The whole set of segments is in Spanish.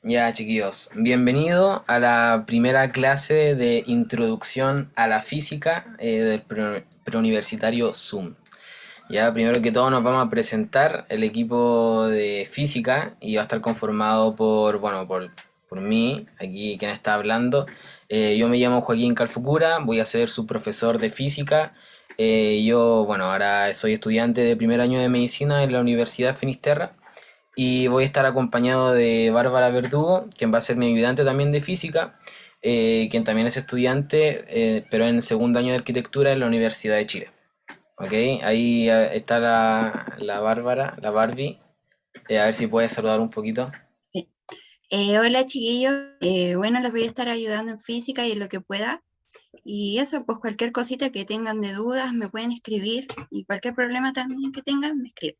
Ya, chiquillos, bienvenido a la primera clase de introducción a la física del preuniversitario Zoom. Ya, primero que todo nos vamos a presentar el equipo de física y va a estar conformado por mí, aquí quien está hablando. Yo me llamo Joaquín Calfucura, voy a ser su profesor de física. Ahora soy estudiante de primer año de medicina en la Universidad Finisterra y voy a estar acompañado de Bárbara Verdugo, quien va a ser mi ayudante también de física, quien también es estudiante, pero en segundo año de arquitectura en la Universidad de Chile. ¿Ok? Ahí está la Bárbara, la Barbie. A ver si puedes saludar un poquito. Sí. Hola chiquillos, bueno, los voy a estar ayudando en física y en lo que pueda. Y eso, pues cualquier cosita que tengan de dudas me pueden escribir y cualquier problema también que tengan me escriben.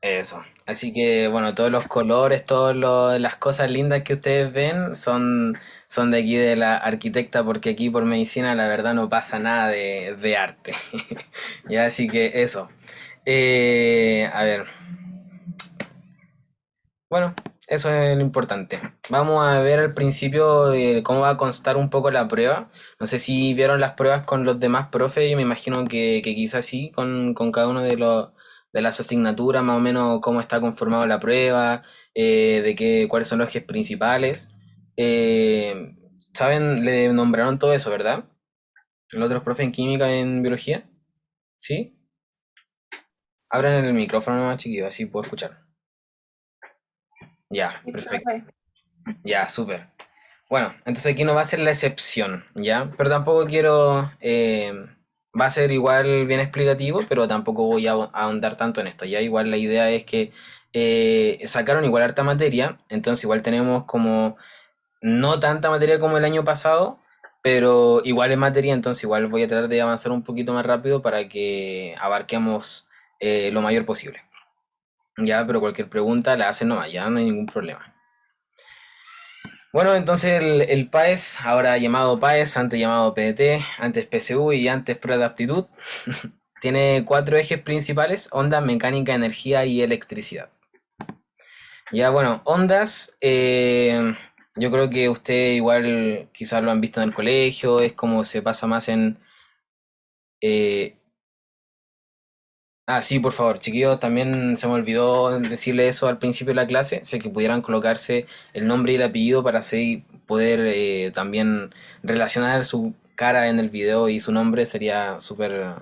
Eso. Así que, bueno, todos los colores, las cosas lindas que ustedes ven son de aquí de la arquitecta, porque aquí por medicina la verdad no pasa nada de arte. Ya, así que eso. A ver, bueno, eso es lo importante. Vamos a ver al principio cómo va a constar un poco la prueba. No sé si vieron las pruebas con los demás profes, yo me imagino que quizás sí, con cada uno de las asignaturas, más o menos cómo está conformado la prueba, cuáles son los ejes principales. Eh, ¿Saben? Le nombraron todo eso, ¿verdad? ¿Los otros profes en química, en biología? ¿Sí? Abran el micrófono, chiquillo, así puedo escuchar. Ya, Sí, perfecto. profe. Ya, súper. Bueno, entonces aquí no va a ser la excepción, ¿ya? Pero tampoco quiero... va a ser igual bien explicativo, pero tampoco voy a ahondar tanto en esto, ¿ya? Igual la idea es que sacaron igual harta materia, entonces igual tenemos como no tanta materia como el año pasado, pero igual es materia, entonces igual voy a tratar de avanzar un poquito más rápido para que abarquemos lo mayor posible, ¿ya? Pero cualquier pregunta la hacen nomás, ya no hay ningún problema. Bueno, entonces el PAES, ahora llamado PAES, antes llamado PDT, antes PSU y antes prueba de aptitud, tiene cuatro ejes principales: onda, mecánica, energía y electricidad. Ya, bueno, ondas, yo creo que usted igual quizás lo han visto en el colegio, es como se pasa más en... eh, sí, por favor, chiquillos, también se me olvidó decirle eso al principio de la clase, sé que pudieran colocarse el nombre y el apellido para así poder también relacionar su cara en el video y su nombre sería súper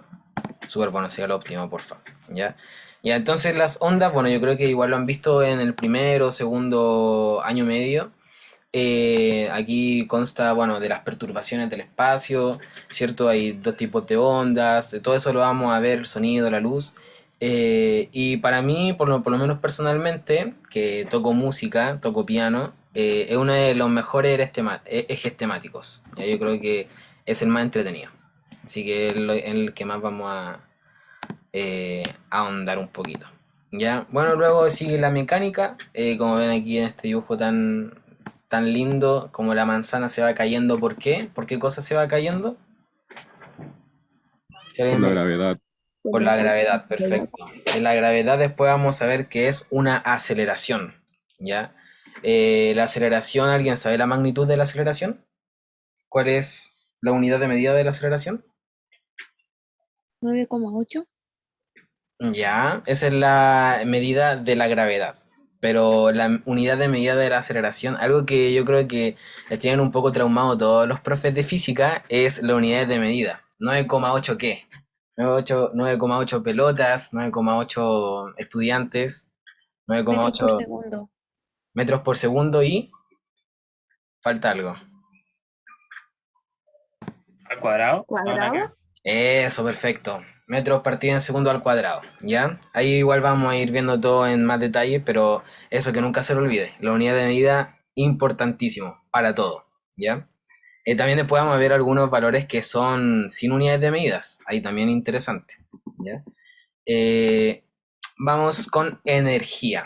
bueno, sería lo óptimo, por favor, ¿ya? Ya, entonces las ondas, bueno, yo creo que igual lo han visto en el primero o segundo año medio. Aquí consta, bueno, de las perturbaciones del espacio, ¿cierto? Hay dos tipos de ondas, todo eso lo vamos a ver, el sonido, la luz. Y para mí, por lo menos personalmente, que toco música, toco piano, es uno de los mejores ejes temáticos. Ya, yo creo que es el más entretenido. Así que es en el que más vamos a ahondar un poquito. Ya, bueno, luego sigue la mecánica, como ven aquí en este dibujo tan lindo, como la manzana se va cayendo. ¿Por qué? ¿Por qué cosa se va cayendo? Si Por alguien la me- gravedad. Por la gravedad, perfecto. En la gravedad después vamos a ver que es una aceleración, ¿ya? La aceleración, ¿alguien sabe la magnitud de la aceleración? ¿Cuál es la unidad de medida de la aceleración? 9,8. Ya, esa es la medida de la gravedad. Pero la unidad de medida de la aceleración, algo que yo creo que les tienen un poco traumado todos los profes de física, es la unidad de medida. 9,8 qué? 9,8 pelotas, 9,8 estudiantes, Metros por 9,8 segundo. metros por segundo y falta algo. ¿Al cuadrado? No, nada que ver. ¿Cuadrado? Eso, perfecto. Metros partido en segundo al cuadrado, ¿ya? Ahí igual vamos a ir viendo todo en más detalle, pero eso que nunca se lo olvide. La unidad de medida, importantísimo para todo, ¿ya? También después vamos a ver algunos valores que son sin unidades de medidas. Ahí también interesante, ¿ya? Eh, Vamos con energía.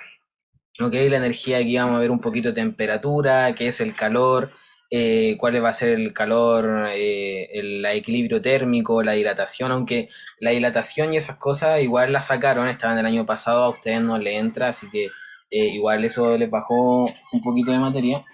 Ok, la energía aquí vamos a ver un poquito de temperatura, qué es el calor, cuál va a ser el calor, el equilibrio térmico, la dilatación, aunque la dilatación y esas cosas igual las sacaron, estaban el año pasado, a ustedes no le entra, así que igual eso les bajó un poquito de materia.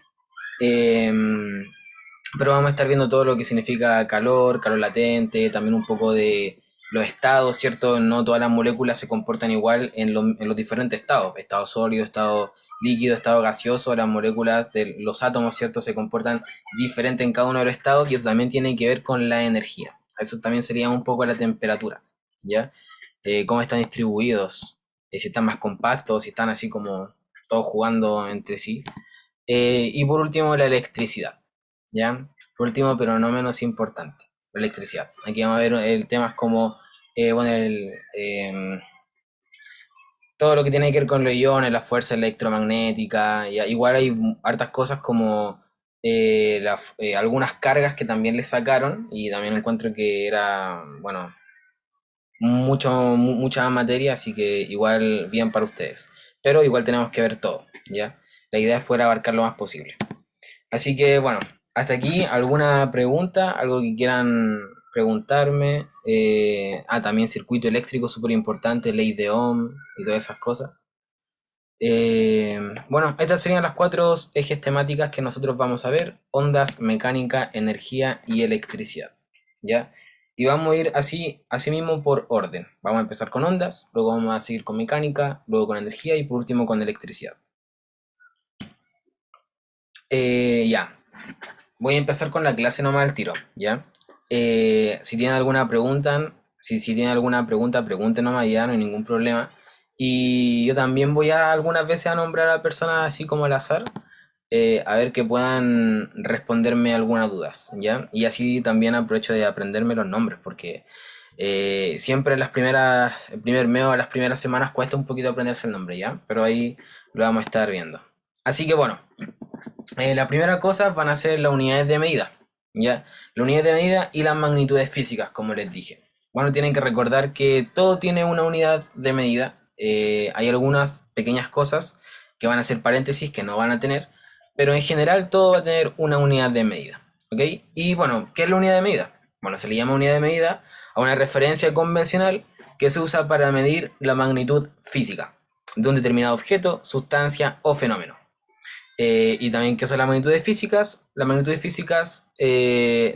Pero vamos a estar viendo todo lo que significa calor, calor latente, también un poco de los estados, ¿cierto? No todas las moléculas se comportan igual en los diferentes estados, estado sólido, estado líquido, estado gaseoso, las moléculas de los átomos, ¿cierto? Se comportan diferente en cada uno de los estados y eso también tiene que ver con la energía. Eso también sería un poco la temperatura, ¿ya? Cómo están distribuidos, si están más compactos, si están así como todos jugando entre sí. Y por último, la electricidad, ¿ya? Por último, pero no menos importante, la electricidad. Aquí vamos a ver el temas como, bueno, todo lo que tiene que ver con los iones, la fuerza electromagnética, igual hay hartas cosas como algunas cargas que también le sacaron y también encuentro que era, bueno, mucha más materia, así que igual bien para ustedes. Pero igual tenemos que ver todo, ¿ya? La idea es poder abarcar lo más posible. Así que bueno, hasta aquí, ¿alguna pregunta? ¿Algo que quieran preguntarme? También circuito eléctrico, súper importante, ley de Ohm y todas esas cosas. Bueno, estas serían las 4 ejes temáticas que nosotros vamos a ver: ondas, mecánica, energía y electricidad, ¿ya? Y vamos a ir así mismo por orden. Vamos a empezar con ondas, luego vamos a seguir con mecánica, luego con energía y por último con electricidad. Ya, voy a empezar con la clase nomás al tiro, ¿ya? Si tienen alguna pregunta, si tienen alguna pregunta, pregunten nomás, ya no hay ningún problema. Y yo también voy a algunas veces a nombrar a personas así como al azar, a ver que puedan responderme algunas dudas, ¿ya? Y así también aprovecho de aprenderme los nombres, porque siempre en el primer mes o las primeras semanas cuesta un poquito aprenderse el nombre, ¿ya? Pero ahí lo vamos a estar viendo. Así que bueno, la primera cosa van a ser las unidades de medida, ¿ya? Las unidades de medida y las magnitudes físicas, como les dije. Bueno, tienen que recordar que todo tiene una unidad de medida. Hay algunas pequeñas cosas que van a ser paréntesis que no van a tener, pero en general todo va a tener una unidad de medida, ¿ok? Y bueno, ¿qué es la unidad de medida? Bueno, se le llama unidad de medida a una referencia convencional que se usa para medir la magnitud física de un determinado objeto, sustancia o fenómeno. Y también, ¿qué son las magnitudes físicas? Las magnitudes físicas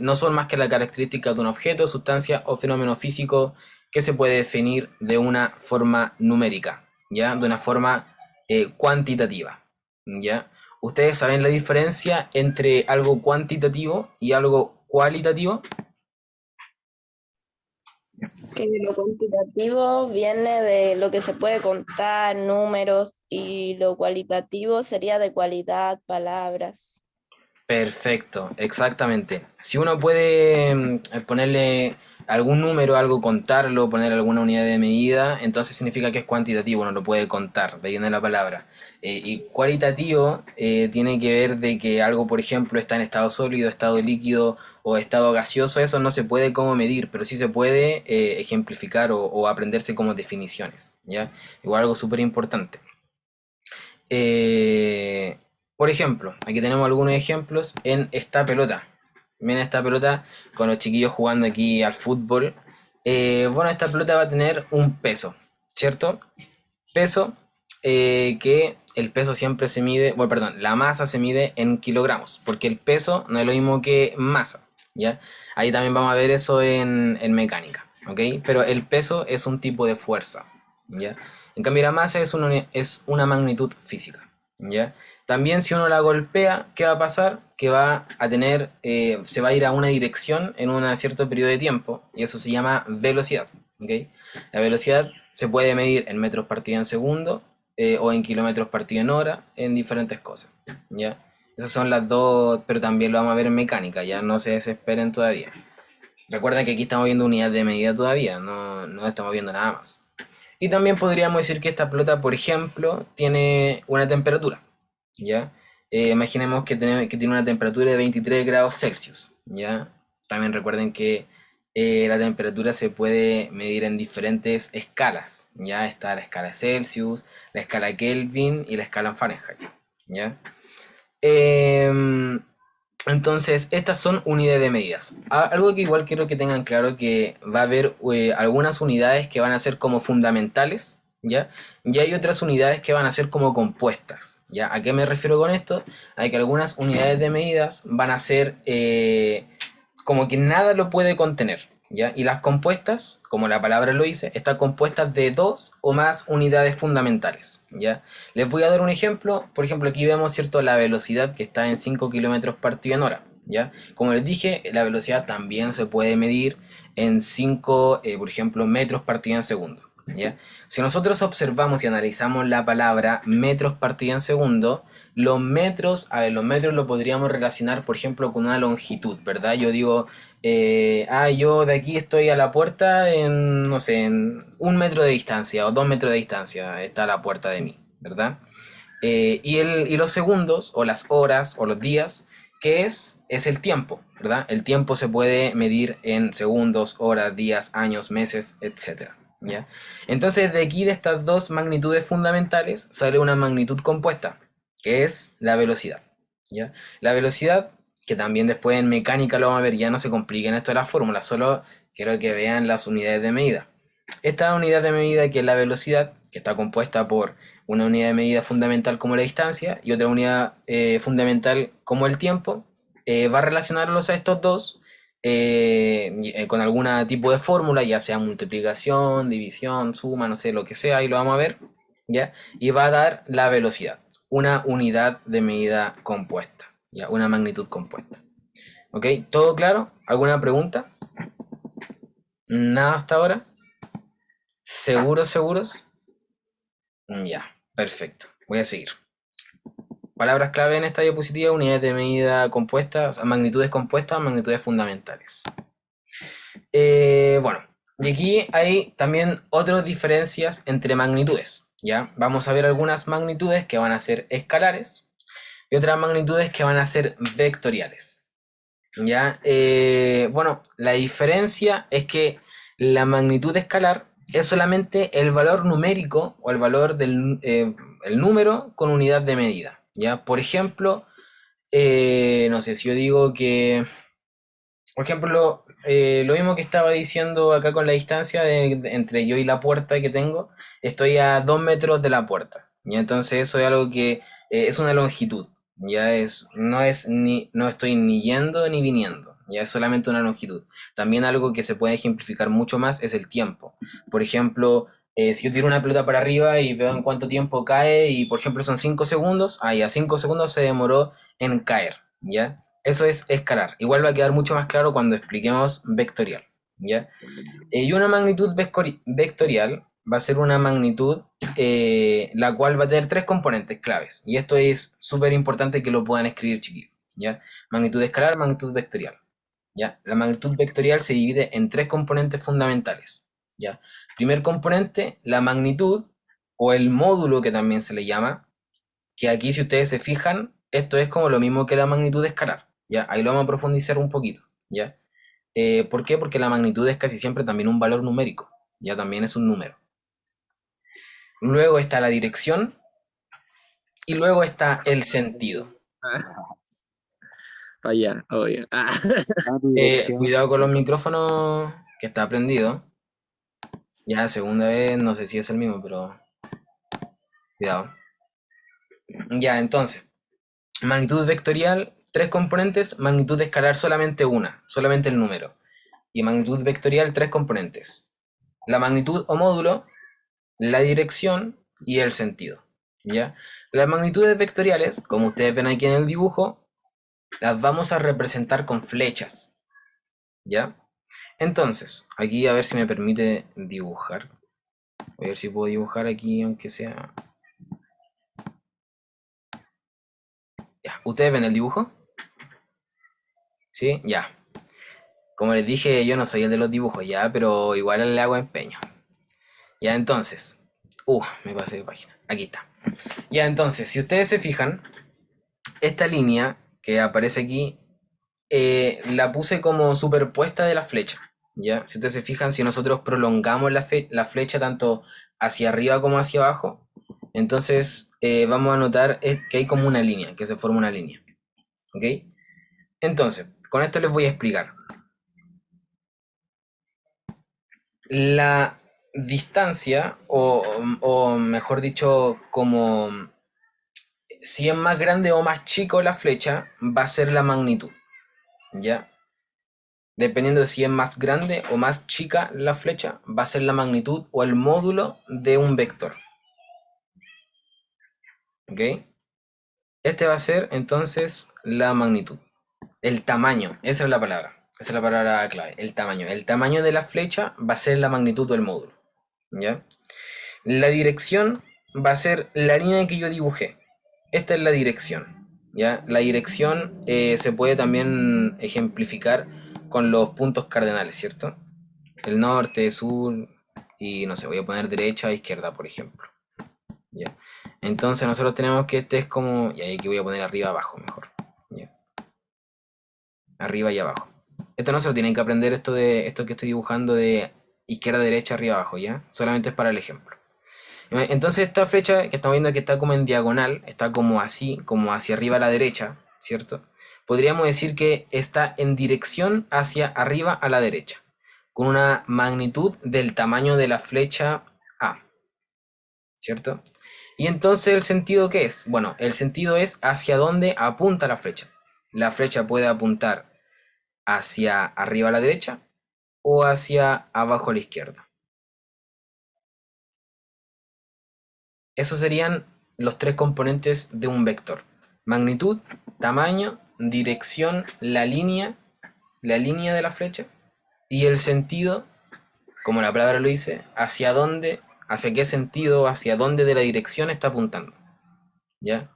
no son más que la característica de un objeto, sustancia o fenómeno físico que se puede definir de una forma numérica, ¿ya? De una forma cuantitativa, ¿ya? ¿Ustedes saben la diferencia entre algo cuantitativo y algo cualitativo? Que lo cuantitativo viene de lo que se puede contar, números, y lo cualitativo sería de cualidad, palabras. Perfecto, exactamente. Si uno puede ponerle algún número, algo contarlo, poner alguna unidad de medida, entonces significa que es cuantitativo, uno lo puede contar, de ahí viene la palabra. Y cualitativo tiene que ver de que algo, por ejemplo, está en estado sólido, estado líquido o estado gaseoso, eso no se puede como medir, pero sí se puede ejemplificar o aprenderse como definiciones, ¿ya? Igual algo súper importante. Eh, por ejemplo, aquí tenemos algunos ejemplos en esta pelota. Miren esta pelota con los chiquillos jugando aquí al fútbol. Bueno, esta pelota va a tener un peso, ¿cierto? Peso que el peso siempre se mide, bueno, perdón, la masa se mide en kilogramos, porque el peso no es lo mismo que masa, ¿ya? Ahí también vamos a ver eso en mecánica, ¿ok? Pero el peso es un tipo de fuerza, ¿ya? En cambio la masa es una magnitud física, ¿ya? También si uno la golpea, ¿qué va a pasar? Que va a tener, se va a ir a una dirección en un cierto periodo de tiempo, y eso se llama velocidad, ¿ok? La velocidad se puede medir en metros partido en segundo o en kilómetros partido en hora, en diferentes cosas, ¿ya? Esas son las dos, pero también lo vamos a ver en mecánica, ya no se desesperen todavía. Recuerden que aquí estamos viendo unidades de medida todavía, no estamos viendo nada más. Y también podríamos decir que esta pelota, por ejemplo, tiene una temperatura, ¿ya? Imaginemos que tiene una temperatura de 23 grados Celsius, ¿ya? También recuerden que la temperatura se puede medir en diferentes escalas, ¿ya? Está la escala Celsius, la escala Kelvin y la escala Fahrenheit, ¿ya? Em, entonces, estas son unidades de medidas. Algo que igual quiero que tengan claro que va a haber algunas unidades que van a ser como fundamentales, ¿ya? Y hay otras unidades que van a ser como compuestas, ¿ya? ¿A qué me refiero con esto? A que algunas unidades de medidas van a ser como que nada lo puede contener, ¿ya? Y las compuestas, como la palabra lo dice, están compuestas de dos o más unidades fundamentales, ¿ya? Les voy a dar un ejemplo. Por ejemplo, aquí vemos, ¿cierto?, la velocidad que está en 5 kilómetros partido en hora, ¿ya? Como les dije, la velocidad también se puede medir en 5, por ejemplo, metros partido en segundo, ¿ya? Si nosotros observamos y analizamos la palabra metros partido en segundo, los metros lo podríamos relacionar, por ejemplo, con una longitud, ¿verdad? Yo digo, yo de aquí estoy a la puerta en, no sé, en 1 metro de distancia o 2 metros de distancia está la puerta de mí, ¿verdad? Y los segundos, o las horas, o los días, ¿qué es? Es el tiempo, ¿verdad? El tiempo se puede medir en segundos, horas, días, años, meses, etcétera, ¿ya? Entonces, de aquí, de estas dos magnitudes fundamentales, sale una magnitud compuesta, que es la velocidad, ¿ya? La velocidad, que también después en mecánica lo vamos a ver, ya no se compliquen esto de las fórmulas, solo quiero que vean las unidades de medida. Esta unidad de medida, que es la velocidad, que está compuesta por una unidad de medida fundamental como la distancia y otra unidad fundamental como el tiempo, va a relacionarlos a estos dos con algún tipo de fórmula, ya sea multiplicación, división, suma, no sé, lo que sea, y lo vamos a ver, ¿ya? Y va a dar la velocidad, una unidad de medida compuesta, ¿ya? Una magnitud compuesta. ¿Ok? ¿Todo claro? ¿Alguna pregunta? ¿Nada hasta ahora? ¿Seguros, seguros? Ya, perfecto. Voy a seguir. Palabras clave en esta diapositiva: unidades de medida compuestas, o sea, magnitudes compuestas, magnitudes fundamentales. Bueno, y aquí hay también otras diferencias entre magnitudes, ¿ya? Vamos a ver algunas magnitudes que van a ser escalares y otras magnitudes que van a ser vectoriales, ¿ya? Bueno, la diferencia es que la magnitud escalar es solamente el valor numérico o el valor del el número con unidad de medida, ¿ya? Por ejemplo, no sé, si yo digo que, por ejemplo, lo mismo que estaba diciendo acá con la distancia entre yo y la puerta que tengo, estoy a 2 metros de la puerta, ¿ya? Entonces eso es algo que es una longitud, no estoy ni yendo ni viniendo, ya es solamente una longitud. También algo que se puede ejemplificar mucho más es el tiempo. Por ejemplo, si yo tiro una pelota para arriba y veo en cuánto tiempo cae y por ejemplo son 5 segundos, ya 5 segundos se demoró en caer, ¿ya? Eso es escalar. Igual va a quedar mucho más claro cuando expliquemos vectorial, ¿ya? Y una magnitud vectorial va a ser una magnitud la cual va a tener tres componentes claves. Y esto es súper importante que lo puedan escribir, chiquillos, ¿ya? Magnitud escalar, magnitud vectorial, ¿ya? La magnitud vectorial se divide en tres componentes fundamentales, ¿ya? Primer componente, la magnitud o el módulo, que también se le llama, que aquí, si ustedes se fijan, esto es como lo mismo que la magnitud escalar, ¿ya? Ahí lo vamos a profundizar un poquito, ¿ya? ¿Por qué? Porque la magnitud es casi siempre también un valor numérico, ya también es un número. Luego está la dirección y luego está el sentido. Ya, obvio. Cuidado con los micrófonos, que está prendido. Ya, segunda vez, no sé si es el mismo, pero cuidado. Ya, entonces, magnitud vectorial, tres componentes; magnitud escalar, solamente una, solamente el número. Y magnitud vectorial, tres componentes: la magnitud o módulo, la dirección y el sentido, ¿ya? Las magnitudes vectoriales, como ustedes ven aquí en el dibujo, las vamos a representar con flechas, ¿ya? Entonces, aquí a ver si me permite dibujar. Voy a ver si puedo dibujar aquí, aunque sea... Ya, ¿ustedes ven el dibujo? ¿Sí? Ya. Como les dije, yo no soy el de los dibujos, ya, pero igual le hago empeño. Ya, entonces... me pasé de página. Aquí está. Ya, entonces, si ustedes se fijan, esta línea que aparece aquí, la puse como superpuesta de la flecha, ¿ya? Si ustedes se fijan, si nosotros prolongamos la flecha tanto hacia arriba como hacia abajo, entonces vamos a notar que hay como una línea, que se forma una línea, ¿ok? Entonces, con esto les voy a explicar. distancia, o mejor dicho, como si es más grande o más chico la flecha, va a ser la magnitud, ¿ya? Dependiendo de si es más grande o más chica la flecha, va a ser la magnitud o el módulo de un vector. ¿Ok? Este va a ser entonces la magnitud. El tamaño, esa es la palabra. Esa es la palabra clave, el tamaño. El tamaño de la flecha va a ser la magnitud del módulo. ¿Ya? La dirección va a ser la línea que yo dibujé. Esta es la dirección. ¿Ya? La dirección se puede también ejemplificar con los puntos cardenales, ¿cierto? El norte, sur y no sé, voy a poner derecha e izquierda, por ejemplo. ¿Ya? Entonces nosotros tenemos que este es como, y aquí voy a poner arriba abajo mejor. ¿Ya? Arriba y abajo. Esto no se lo tienen que aprender, esto que estoy dibujando de izquierda, derecha, arriba, abajo, ¿ya? Solamente es para el ejemplo. Entonces esta flecha que estamos viendo que está como en diagonal, está como así, como hacia arriba a la derecha, ¿cierto? Podríamos decir que está en dirección hacia arriba a la derecha, con una magnitud del tamaño de la flecha A, ¿cierto? Y entonces el sentido, ¿qué es? Bueno, el sentido es hacia dónde apunta la flecha. La flecha puede apuntar hacia arriba a la derecha o hacia abajo a la izquierda. Esos serían los tres componentes de un vector: magnitud, tamaño, dirección, la línea de la flecha, y el sentido, como la palabra lo dice, hacia dónde, hacia qué sentido, hacia dónde de la dirección está apuntando. ¿Ya?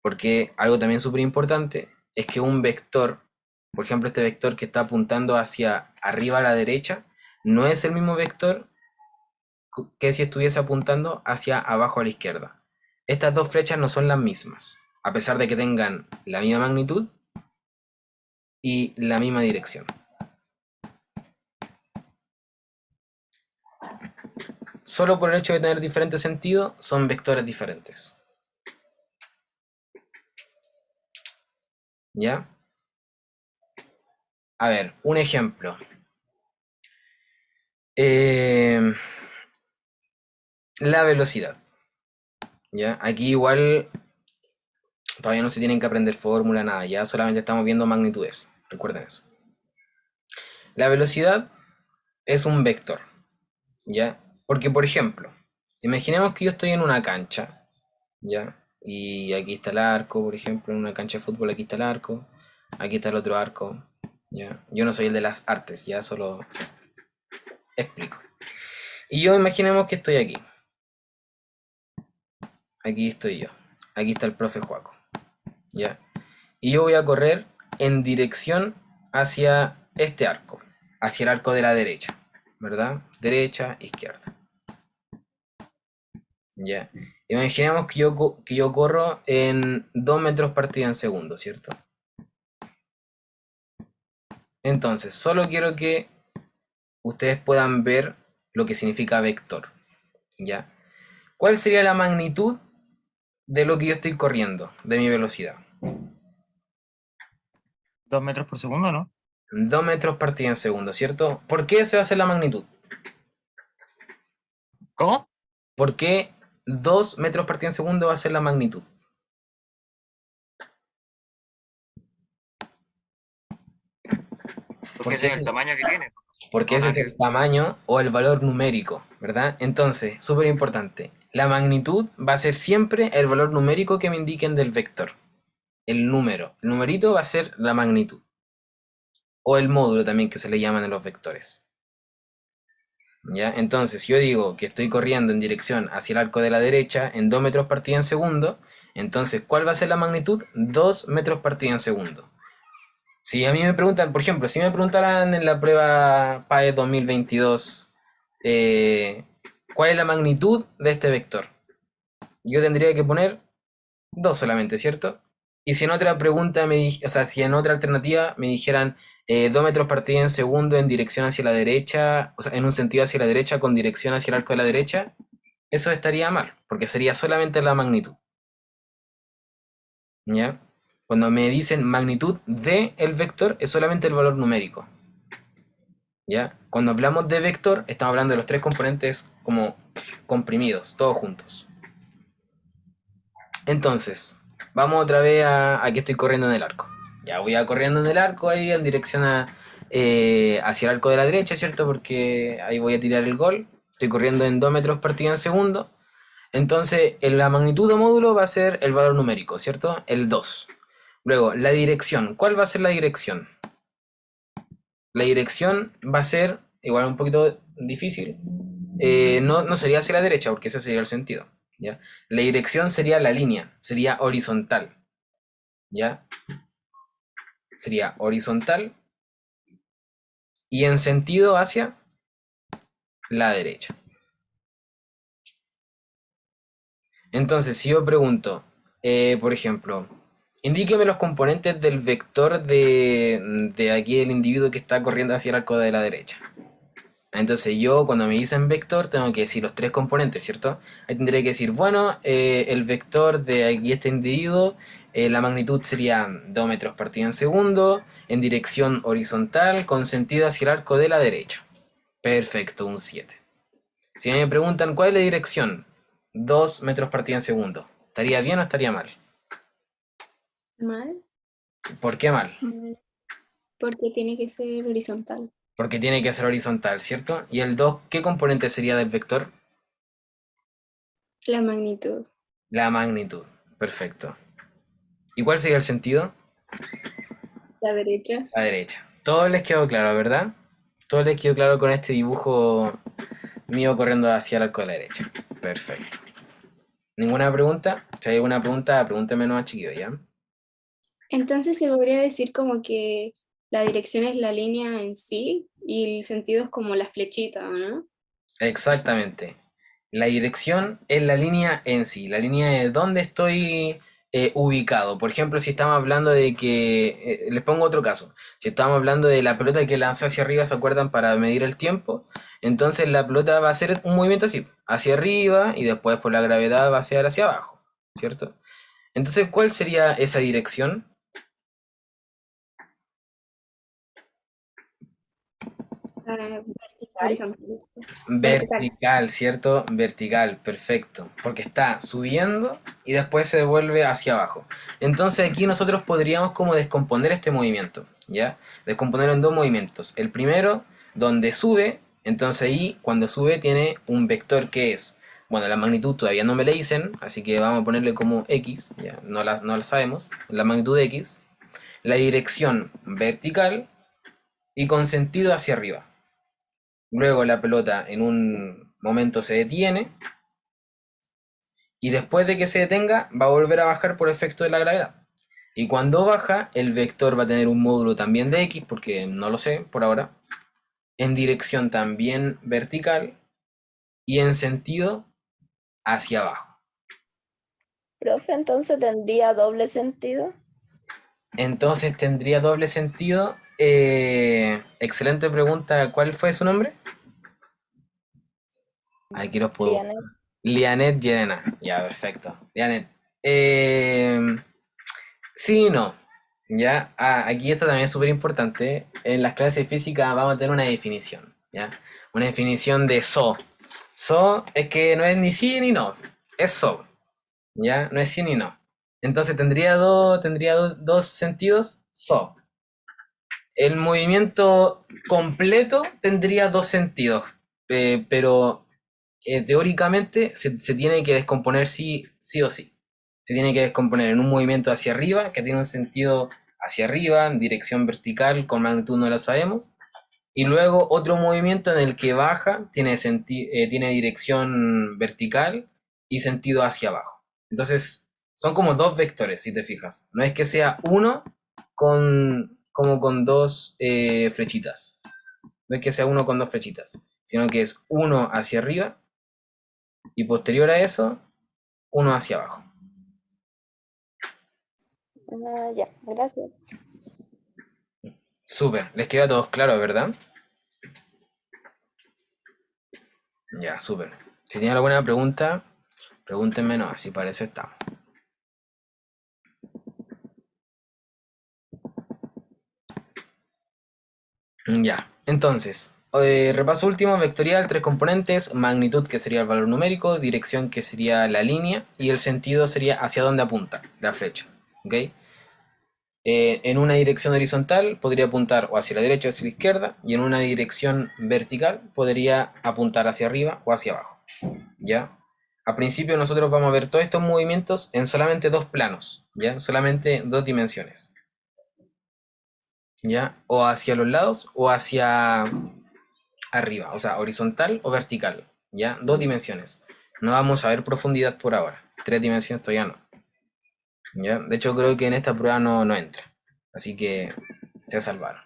Porque algo también súper importante es que un vector, por ejemplo este vector que está apuntando hacia arriba a la derecha, no es el mismo vector que si estuviese apuntando hacia abajo a la izquierda. Estas dos flechas no son las mismas, a pesar de que tengan la misma magnitud y la misma dirección. Solo por el hecho de tener diferente sentido, son vectores diferentes. ¿Ya? A ver, un ejemplo. La velocidad. ¿Ya? Aquí igual todavía no se tienen que aprender fórmula, nada, ya solamente estamos viendo magnitudes. Recuerden eso. La velocidad es un vector, ¿ya? Porque, por ejemplo, imaginemos que yo estoy en una cancha, ¿ya? Y aquí está el arco, por ejemplo, en una cancha de fútbol aquí está el arco, aquí está el otro arco, ¿ya? Yo no soy el de las artes, ya solo explico. Y yo imaginemos que estoy aquí. Aquí estoy yo. Aquí está el profe Joaco, ¿ya? Y yo voy a correr en dirección hacia este arco, hacia el arco de la derecha, ¿verdad? Derecha, izquierda. Ya. Imaginemos que yo corro en 2 metros partida en segundo, ¿cierto? Entonces, solo quiero que ustedes puedan ver lo que significa vector, ¿ya? ¿Cuál sería la magnitud de lo que yo estoy corriendo, de mi velocidad? 2 metros por segundo, ¿no? 2 metros partida en segundo, ¿cierto? ¿Por qué se va a hacer la magnitud? ¿Cómo? ¿Por qué 2 metros partida en segundo va a ser la magnitud? Porque ese es el tamaño que tiene. Porque ese es el tamaño o el valor numérico, ¿verdad? Entonces, súper importante, la magnitud va a ser siempre el valor numérico que me indiquen del vector. El número, el numerito va a ser la magnitud. O el módulo también que se le llaman en los vectores. ¿Ya? Entonces, si yo digo que estoy corriendo en dirección hacia el arco de la derecha en 2 metros partida en segundo, entonces, ¿cuál va a ser la magnitud? 2 metros partida en segundo. Si a mí me preguntan, por ejemplo, si me preguntaran en la prueba PAE 2022, ¿cuál es la magnitud de este vector? Yo tendría que poner 2 solamente, ¿cierto? Y si en otra pregunta o sea, si en otra alternativa me dijeran 2 metros partida en segundo en dirección hacia la derecha, o sea, en un sentido hacia la derecha con dirección hacia el arco de la derecha, eso estaría mal, porque sería solamente la magnitud. ¿Ya? Cuando me dicen magnitud de el vector, es solamente el valor numérico. ¿ya? Cuando hablamos de vector, estamos hablando de los tres componentes como comprimidos, todos juntos. Entonces, vamos otra vez a que estoy corriendo en el arco. Ya voy a corriendo en el arco ahí en dirección hacia el arco de la derecha, ¿cierto? Porque ahí voy a tirar el gol. Estoy corriendo en 2 metros partido en segundo. Entonces, en la magnitud de módulo va a ser el valor numérico, ¿cierto? El 2. Luego, la dirección. ¿Cuál va a ser la dirección? La dirección va a ser, igual un poquito difícil, no sería hacia la derecha, porque ese sería el sentido, ¿ya? La dirección sería la línea, sería horizontal, ¿ya? Sería horizontal y en sentido hacia la derecha. Entonces, si yo pregunto, por ejemplo, indíqueme los componentes del vector de aquí del individuo que está corriendo hacia el arco de la derecha. Entonces yo cuando me dicen vector tengo que decir los tres componentes, ¿cierto? Ahí tendría que decir, bueno, el vector de aquí este individuo, la magnitud sería 2 metros partido en segundo, en dirección horizontal, con sentido hacia el arco de la derecha. Perfecto, un 7. Si me preguntan cuál es la dirección, 2 metros partido en segundo, ¿estaría bien o estaría mal? Mal, ¿Por qué mal? porque tiene que ser horizontal. Porque tiene que ser horizontal, ¿cierto? ¿Y el 2 qué componente sería del vector? La magnitud. La magnitud. Perfecto. ¿Y cuál sería el sentido? La derecha. La derecha. Todo les quedó claro, ¿verdad? Todo les quedó claro con este dibujo mío corriendo hacia el arco de la derecha. Perfecto. ¿Ninguna pregunta? Si hay alguna pregunta, pregúntenme nomás, chiquillos, ¿ya? Entonces se podría decir como que la dirección es la línea en sí y el sentido es como la flechita, ¿no? Exactamente. La dirección es la línea en sí, la línea de dónde estoy ubicado. Por ejemplo, si estamos hablando de que, les pongo otro caso, si estamos hablando de la pelota que lanza hacia arriba, ¿se acuerdan? Para medir el tiempo, entonces la pelota va a hacer un movimiento así, hacia arriba y después por la gravedad va a ser hacia abajo, ¿cierto? Entonces, ¿cuál sería esa dirección? Ah, Vertical. horizontal. Vertical. Vertical, ¿cierto? Vertical, perfecto. Porque está subiendo y después se devuelve hacia abajo. Entonces aquí nosotros podríamos como descomponer este movimiento, ¿ya? Descomponerlo en dos movimientos. El primero, donde sube, entonces ahí cuando sube tiene un vector que es, bueno, la magnitud todavía no me la dicen, así que vamos a ponerle como X, ya, no la sabemos, la magnitud de X. La dirección vertical y con sentido hacia arriba. Luego la pelota en un momento se detiene y después de que se detenga va a volver a bajar por efecto de la gravedad. Y cuando baja, el vector va a tener un módulo también de X, porque no lo sé por ahora, en dirección también vertical y en sentido hacia abajo. Profe, entonces tendría doble sentido. Entonces tendría doble sentido. Excelente pregunta. ¿Cuál fue su nombre? Aquí los puedo. Lianet. Lianet Llerena. Ya, perfecto. Lianet. Eh, Sí y no. ¿Ya? Aquí esto también es súper importante. En las clases de física vamos a tener una definición, ¿ya? Una definición de SO. SO es que no es ni sí ni no. Es SO, ¿ya? No es sí ni no. Entonces tendría dos sentidos SO. El movimiento completo tendría dos sentidos, pero teóricamente se tiene que descomponer sí o sí. Se tiene que descomponer en un movimiento hacia arriba, que tiene un sentido hacia arriba, en dirección vertical, con magnitud no la sabemos. Y luego otro movimiento en el que baja, tiene dirección vertical y sentido hacia abajo. Entonces, son como dos vectores, si te fijas. No es que sea uno como con dos flechitas. No es que sea uno con dos flechitas, sino que es uno hacia arriba y posterior a eso, uno hacia abajo. Ah, ya, gracias. Súper, les queda a todos claro, ¿verdad? Ya, súper. Si tienen alguna pregunta, pregúntenme, no, así para eso estamos. Ya, entonces, Repaso último, vectorial, 3 componentes, magnitud que sería el valor numérico, dirección que sería la línea y el sentido sería hacia dónde apunta la flecha. ¿Ok? En una dirección horizontal podría apuntar o hacia la derecha o hacia la izquierda y en una dirección vertical podría apuntar hacia arriba o hacia abajo. ¿Ya? A principio nosotros vamos a ver todos estos movimientos en solamente dos planos, ¿ya? Solamente dos dimensiones. ¿Ya? O hacia los lados o hacia arriba, o sea, horizontal o vertical, ¿ya? Dos dimensiones. No vamos a ver profundidad por ahora. Tres dimensiones todavía no. ¿Ya? De hecho, creo que en esta prueba no entra. Así que se salvaron.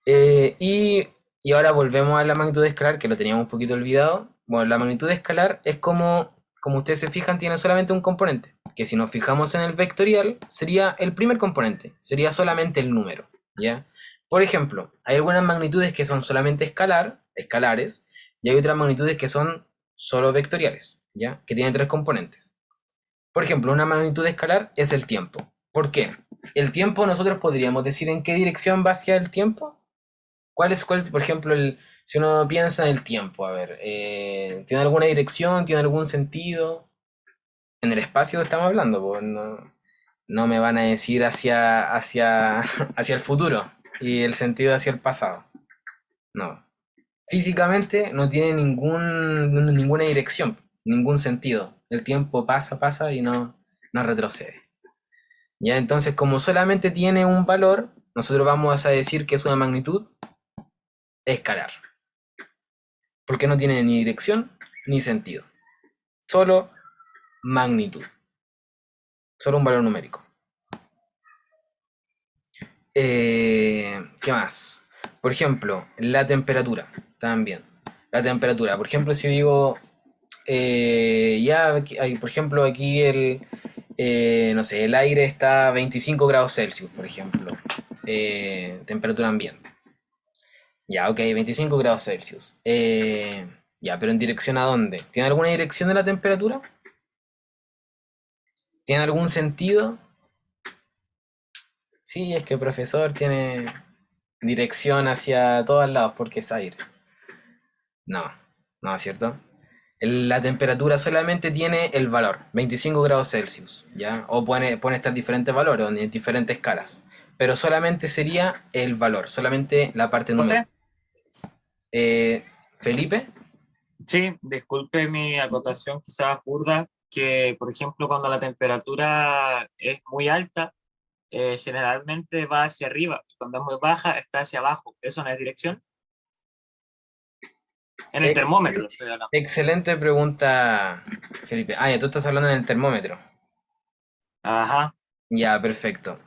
Y ahora volvemos a la magnitud escalar, que lo teníamos un poquito olvidado. Bueno, la magnitud escalar es como ustedes se fijan, tiene solamente un componente. Que si nos fijamos en el vectorial, sería el primer componente. Sería solamente el número, ¿ya? Por ejemplo, hay algunas magnitudes que son solamente escalares, y hay otras magnitudes que son solo vectoriales, ¿ya? Que tienen tres componentes. Por ejemplo, una magnitud escalar es el tiempo. ¿Por qué? El tiempo nosotros podríamos decir en qué dirección va hacia el tiempo. ¿Cuál es, por ejemplo, si uno piensa en el tiempo? A ver, ¿tiene alguna dirección? ¿Tiene algún sentido? En el espacio estamos hablando, pues no me van a decir hacia el futuro y el sentido hacia el pasado. No. Físicamente no tiene ninguna dirección, ningún sentido. El tiempo pasa y no retrocede. Ya, entonces, como solamente tiene un valor, nosotros vamos a decir que es una magnitud escalar. Porque no tiene ni dirección ni sentido. Solo magnitud. Solo un valor numérico. ¿Qué más? Por ejemplo, la temperatura. También. La temperatura. Por ejemplo, si digo... por ejemplo, aquí no sé, el aire está a 25 grados Celsius, por ejemplo. Temperatura ambiente. Ya, ok, 25 grados Celsius. Ya, pero ¿en dirección a dónde? ¿Tiene alguna dirección de la temperatura? ¿Tiene algún sentido? Sí, es que el profesor tiene dirección hacia todos lados porque es aire. No, no, ¿es cierto? La temperatura solamente tiene el valor, 25 grados Celsius, ¿ya? O pone estar diferentes valores o en diferentes escalas. Pero solamente sería el valor, solamente la parte ¿Profe? numérica. Felipe, Sí, disculpe mi acotación quizás burda, que por ejemplo cuando la temperatura es muy alta, generalmente va hacia arriba, cuando es muy baja está hacia abajo. ¿Eso no es dirección? En el ex- termómetro estoy hablando. excelente pregunta, Felipe. Ah, ya tú estás hablando en el termómetro. Ajá. Ya, perfecto.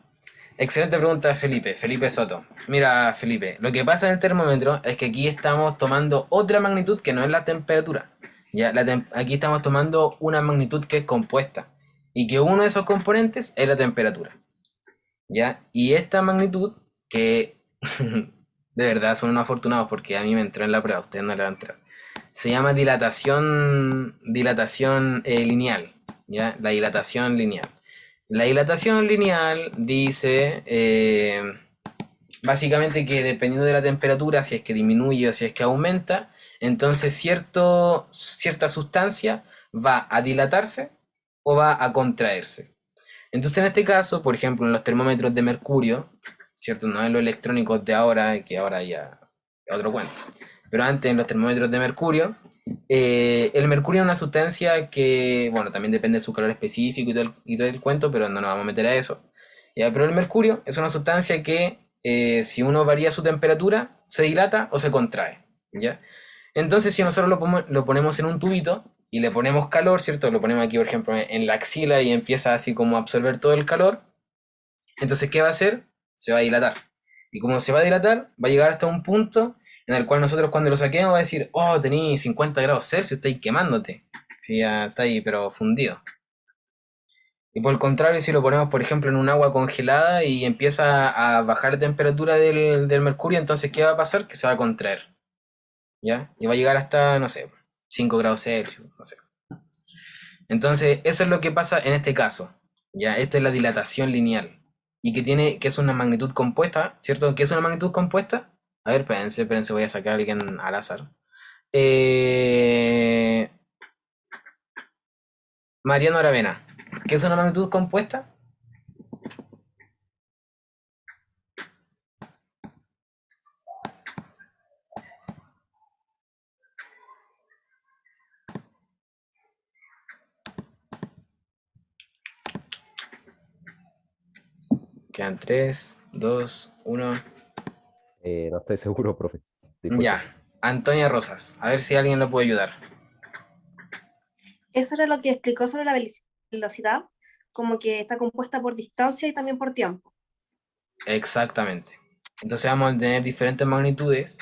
Excelente pregunta, Felipe. Felipe Soto. Mira, Felipe, lo que pasa en el termómetro es que aquí estamos tomando otra magnitud que no es la temperatura. Ya, aquí estamos tomando una magnitud que es compuesta y que uno de esos componentes es la temperatura. ¿Ya? Y esta magnitud, que de verdad son unos afortunados porque a mí me entró en la prueba, a ustedes no le va a entrar. Se llama dilatación lineal, ¿ya? La dilatación lineal. La dilatación lineal dice básicamente que dependiendo de la temperatura, si es que disminuye o si es que aumenta, entonces cierta sustancia va a dilatarse o va a contraerse. Entonces en este caso, por ejemplo, en los termómetros de mercurio, ¿cierto? No en los electrónicos de ahora, que ahora ya es otro cuento. Pero antes en los termómetros de mercurio, el mercurio es una sustancia que, bueno, también depende de su calor específico y todo el cuento, pero no nos vamos a meter a eso. ¿Ya? Pero el mercurio es una sustancia que si uno varía su temperatura, se dilata o se contrae. ¿Ya? Entonces si nosotros lo ponemos en un tubito y le ponemos calor, ¿cierto? Lo ponemos aquí, por ejemplo, en la axila y empieza así como a absorber todo el calor. Entonces, ¿qué va a hacer? Se va a dilatar. Y como se va a dilatar, va a llegar hasta un punto en el cual nosotros cuando lo saquemos va a decir, oh, tení 50 grados Celsius, estáis quemándote. Sí, ya está ahí, pero fundido. Y por el contrario, si lo ponemos, por ejemplo, en un agua congelada y empieza a bajar la temperatura del mercurio, entonces, ¿qué va a pasar? Que se va a contraer. ¿Ya? Y va a llegar hasta, no sé, 5 grados Celsius, no sé. Entonces, eso es lo que pasa en este caso. ¿Ya? Esto es la dilatación lineal. Y que es una magnitud compuesta, ¿cierto? ¿Qué es una magnitud compuesta? A ver, espérense, voy a sacar a alguien al azar. Eh, Mariano Aravena, ¿qué es una magnitud compuesta? Quedan 3, 2, 1. No estoy seguro, profe. Disculpe. Ya. Antonia Rosas, a ver si alguien lo puede ayudar. Eso era lo que explicó sobre la velocidad, como que está compuesta por distancia y también por tiempo. Exactamente. Entonces vamos a tener diferentes magnitudes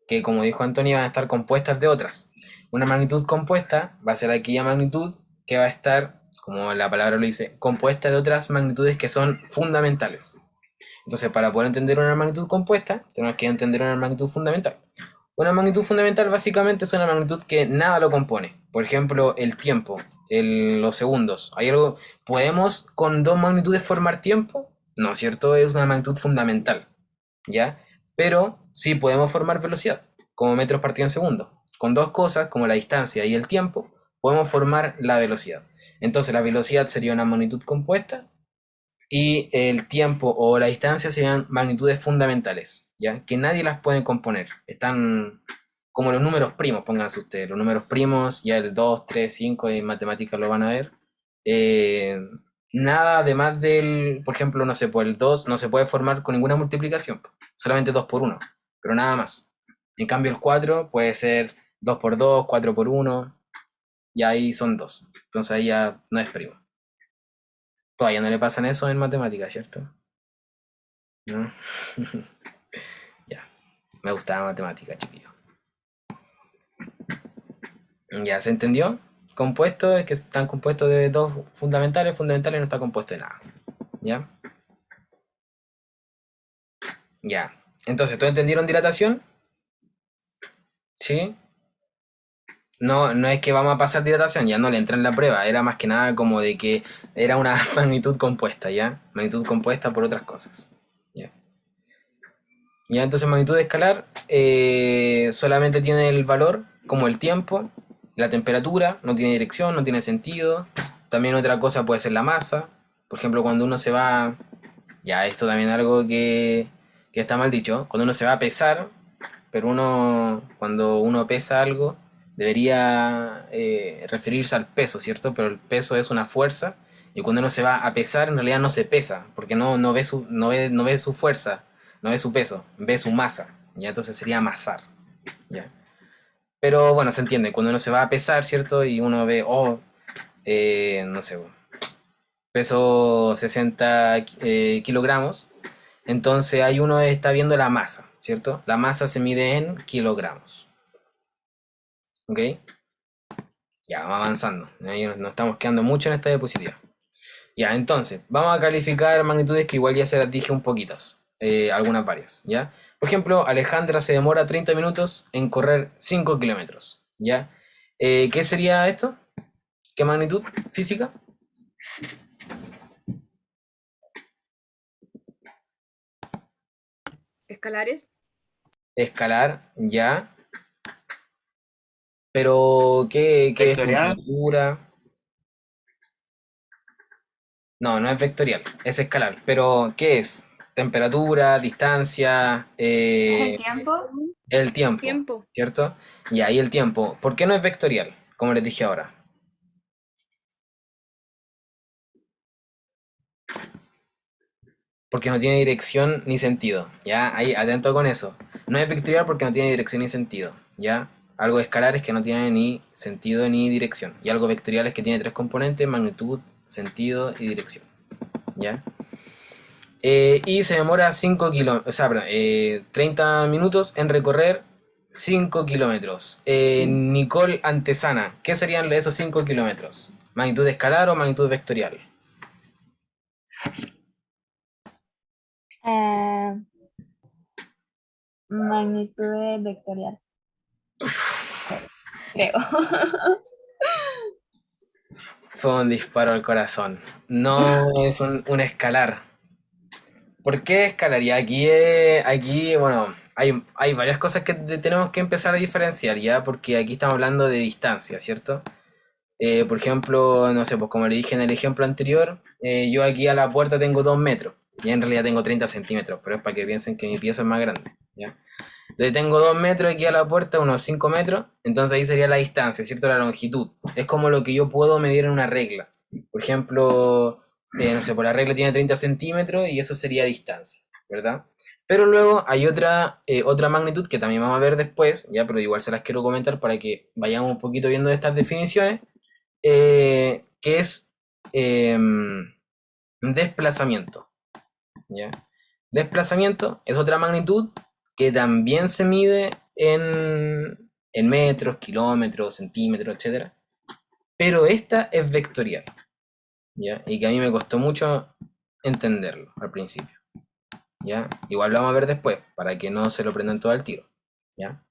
que, como dijo Antonia, van a estar compuestas de otras. Una magnitud compuesta va a ser aquella magnitud que va a estar, como la palabra lo dice, compuesta de otras magnitudes que son fundamentales. Entonces, para poder entender una magnitud compuesta, tenemos que entender una magnitud fundamental. Una magnitud fundamental básicamente es una magnitud que nada lo compone. Por ejemplo, el tiempo, los segundos. ¿Hay algo? ¿Podemos con dos magnitudes formar tiempo? No, ¿cierto? Es una magnitud fundamental, ¿ya? Pero sí podemos formar velocidad, como metros partido en segundo. Con dos cosas, como la distancia y el tiempo, podemos formar la velocidad. Entonces, la velocidad sería una magnitud compuesta y el tiempo o la distancia serían magnitudes fundamentales, ¿ya? Que nadie las puede componer. Están como los números primos, pónganse ustedes. Los números primos, ya el 2, 3, 5 en matemáticas lo van a ver. Eh, Nada además del, por ejemplo, no sé, pues el 2 no se puede formar con ninguna multiplicación, solamente 2 por 1, pero nada más. En cambio el 4 puede ser 2 por 2, 4 por 1, y ahí son 2. Entonces ahí ya no es primo. Todavía no le pasan eso en matemáticas, ¿cierto? ¿No? Ya, me gustaba matemáticas, chiquillo. ¿Ya se entendió? Compuestos es que están compuestos de dos fundamentales, fundamentales no está compuesto de nada. ¿Ya? Ya. Entonces, ¿todos entendieron dilatación? ¿Sí? No, no es que vamos a pasar dilatación, ya no le entra en la prueba, era más que nada como de que era una magnitud compuesta, ¿ya? Magnitud compuesta por otras cosas. ¿Ya? Ya, entonces magnitud escalar solamente tiene el valor como el tiempo, la temperatura, no tiene dirección, no tiene sentido. También otra cosa puede ser la masa. Por ejemplo, cuando uno se va, ya esto también es algo que está mal dicho, cuando uno se va a pesar, pero cuando uno pesa algo, debería referirse al peso, ¿cierto? Pero el peso es una fuerza, y cuando uno se va a pesar, en realidad no se pesa, porque no ve su fuerza, no ve su peso, ve su masa, ¿ya? Entonces sería amasar, ¿ya? Pero bueno, se entiende, cuando uno se va a pesar, ¿cierto? Y uno ve, no sé, peso 60 kilogramos, entonces ahí uno está viendo la masa, ¿cierto? La masa se mide en kilogramos. ¿Ok? Ya, vamos avanzando. Ahí nos estamos quedando mucho en esta diapositiva. Ya, entonces, vamos a calificar magnitudes que igual ya se las dije un poquitas. Algunas varias, ¿ya? Por ejemplo, Alejandra se demora 30 minutos en correr 5 kilómetros, ¿ya? ¿Qué sería esto? ¿Qué magnitud física? Escalares. Escalar, ya. Pero, ¿qué es Vectorial. temperatura? No, no es vectorial, es escalar. Pero, ¿qué es? Temperatura, distancia, ¿El tiempo? el tiempo, Tiempo. ¿cierto? Y ahí el tiempo. ¿Por qué no es vectorial? Como les dije ahora. Porque no tiene dirección ni sentido, ¿ya? Ahí, atento con eso. No es vectorial porque no tiene dirección ni sentido, ¿ya? Algo escalar es que no tiene ni sentido ni dirección. Y algo vectorial es que tiene tres componentes, magnitud, sentido y dirección, ¿ya? Y se demora 5 kilómetros, o sea, perdón, 30 minutos en recorrer 5 kilómetros. Nicole Antesana, ¿qué serían esos 5 kilómetros? ¿Magnitud escalar o magnitud vectorial? Magnitud vectorial. Creo. Fue un disparo al corazón. No es un escalar. ¿Por qué escalar? Y aquí, bueno, hay varias cosas que tenemos que empezar a diferenciar ya, porque aquí estamos hablando de distancia, ¿cierto? Por ejemplo, no sé, pues como le dije en el ejemplo anterior, yo aquí a la puerta tengo 2 metros, y en realidad tengo 30 centímetros, pero es para que piensen que mi pieza es más grande, ¿ya? Entonces tengo 2 metros aquí a la puerta, unos 5 metros, entonces ahí sería la distancia, ¿cierto? La longitud. Es como lo que yo puedo medir en una regla. Por ejemplo, no sé, por la regla tiene 30 centímetros y eso sería distancia, ¿verdad? Pero luego hay otra magnitud que también vamos a ver después, ya, pero igual se las quiero comentar para que vayamos un poquito viendo estas definiciones, que es desplazamiento, ¿ya? Desplazamiento es otra magnitud que también se mide en metros, kilómetros, centímetros, etcétera. Pero esta es vectorial, ¿ya? Y que a mí me costó mucho entenderlo al principio, ¿ya? Igual lo vamos a ver después, para que no se lo prendan todo al tiro, ¿ya?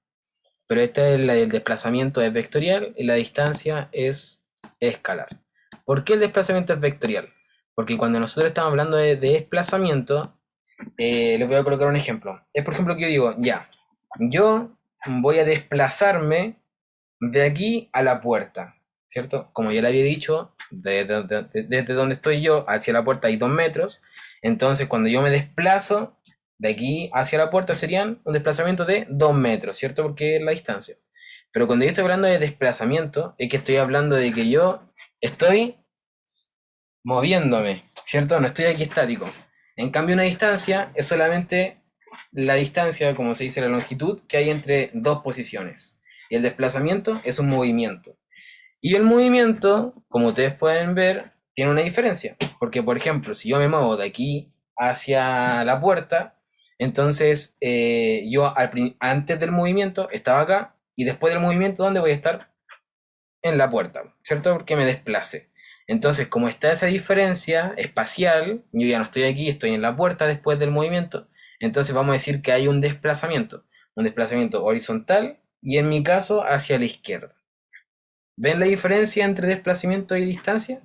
Pero esta es la del desplazamiento es vectorial y la distancia es escalar. ¿Por qué el desplazamiento es vectorial? Porque cuando nosotros estamos hablando de desplazamiento, les voy a colocar un ejemplo. Es por ejemplo que yo digo, ya, yo voy a desplazarme de aquí a la puerta, ¿cierto? Como ya le había dicho, desde donde estoy yo hacia la puerta hay 2 metros, entonces cuando yo me desplazo de aquí hacia la puerta serían un desplazamiento de 2 metros, ¿cierto? Porque es la distancia. Pero cuando yo estoy hablando de desplazamiento, es que estoy hablando de que yo estoy moviéndome, ¿cierto? No estoy aquí estático. En cambio, una distancia es solamente la distancia, como se dice, la longitud que hay entre dos posiciones. Y el desplazamiento es un movimiento. Y el movimiento, como ustedes pueden ver, tiene una diferencia. Porque, por ejemplo, si yo me muevo de aquí hacia la puerta, entonces yo antes del movimiento estaba acá y después del movimiento, ¿dónde voy a estar? En la puerta, ¿cierto? Porque me desplace. Entonces, como está esa diferencia espacial, yo ya no estoy aquí, estoy en la puerta después del movimiento, entonces vamos a decir que hay un desplazamiento horizontal y en mi caso hacia la izquierda. ¿Ven la diferencia entre desplazamiento y distancia?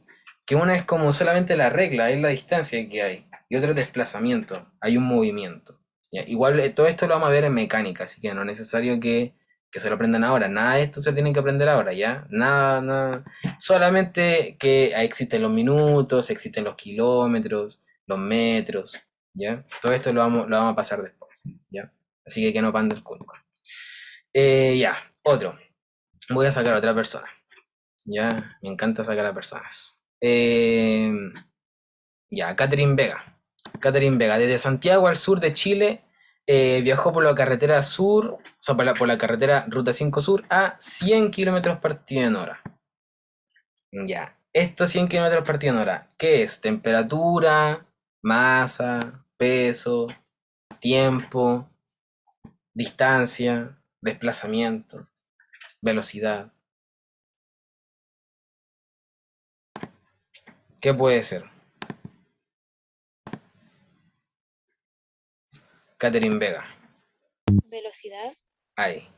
Que una es como solamente la regla, es la distancia que hay, y otra es desplazamiento, hay un movimiento. ¿Ya? Igual todo esto lo vamos a ver en mecánica, así que no es necesario que se lo aprendan ahora, nada de esto se tiene que aprender ahora, ¿ya? Nada, nada, solamente que existen los minutos, existen los kilómetros, los metros, ¿ya? Todo esto lo vamos a pasar después, ¿ya? Así que no panda el cuenco. Ya, otro. Voy a sacar a otra persona. Ya, me encanta sacar a personas. Ya, Catherine Vega. Catherine Vega, desde Santiago al sur de Chile, viajó por la carretera sur, o sea, por la carretera Ruta 5 Sur a 100 kilómetros partido en hora. Ya, estos 100 kilómetros partido en hora, ¿qué es? Temperatura, masa, peso, tiempo, distancia, desplazamiento, velocidad. ¿Qué puede ser? Catherine Vega. Velocidad. Ahí.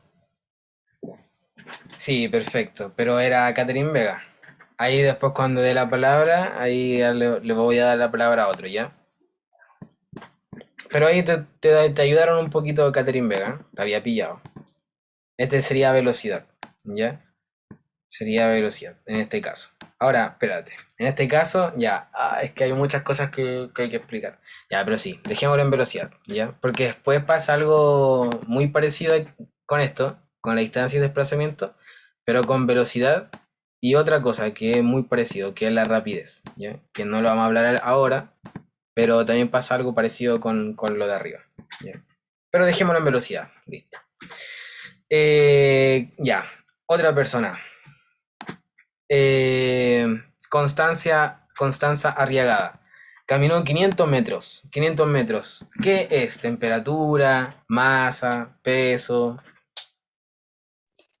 Sí, perfecto. Pero era Catherine Vega. Ahí después cuando dé la palabra, ahí ya le voy a dar la palabra a otro, ¿ya? Pero ahí te ayudaron un poquito Catherine Vega. Te había pillado. Este sería velocidad, ¿ya? Sería velocidad, en este caso. Ahora, espérate. En este caso, ya. Es que hay muchas cosas que hay que explicar. Ya, pero sí, dejémoslo en velocidad, ¿ya? Porque después pasa algo muy parecido con esto, con la distancia y desplazamiento, pero con velocidad. Y otra cosa que es muy parecido, que es la rapidez, ¿ya? Que no lo vamos a hablar ahora, pero también pasa algo parecido con lo de arriba, ¿ya? Pero dejémoslo en velocidad, listo. Ya, otra persona. Constanza Arriagada. Caminó 500 metros. 500 metros. ¿Qué es? Temperatura, masa, peso.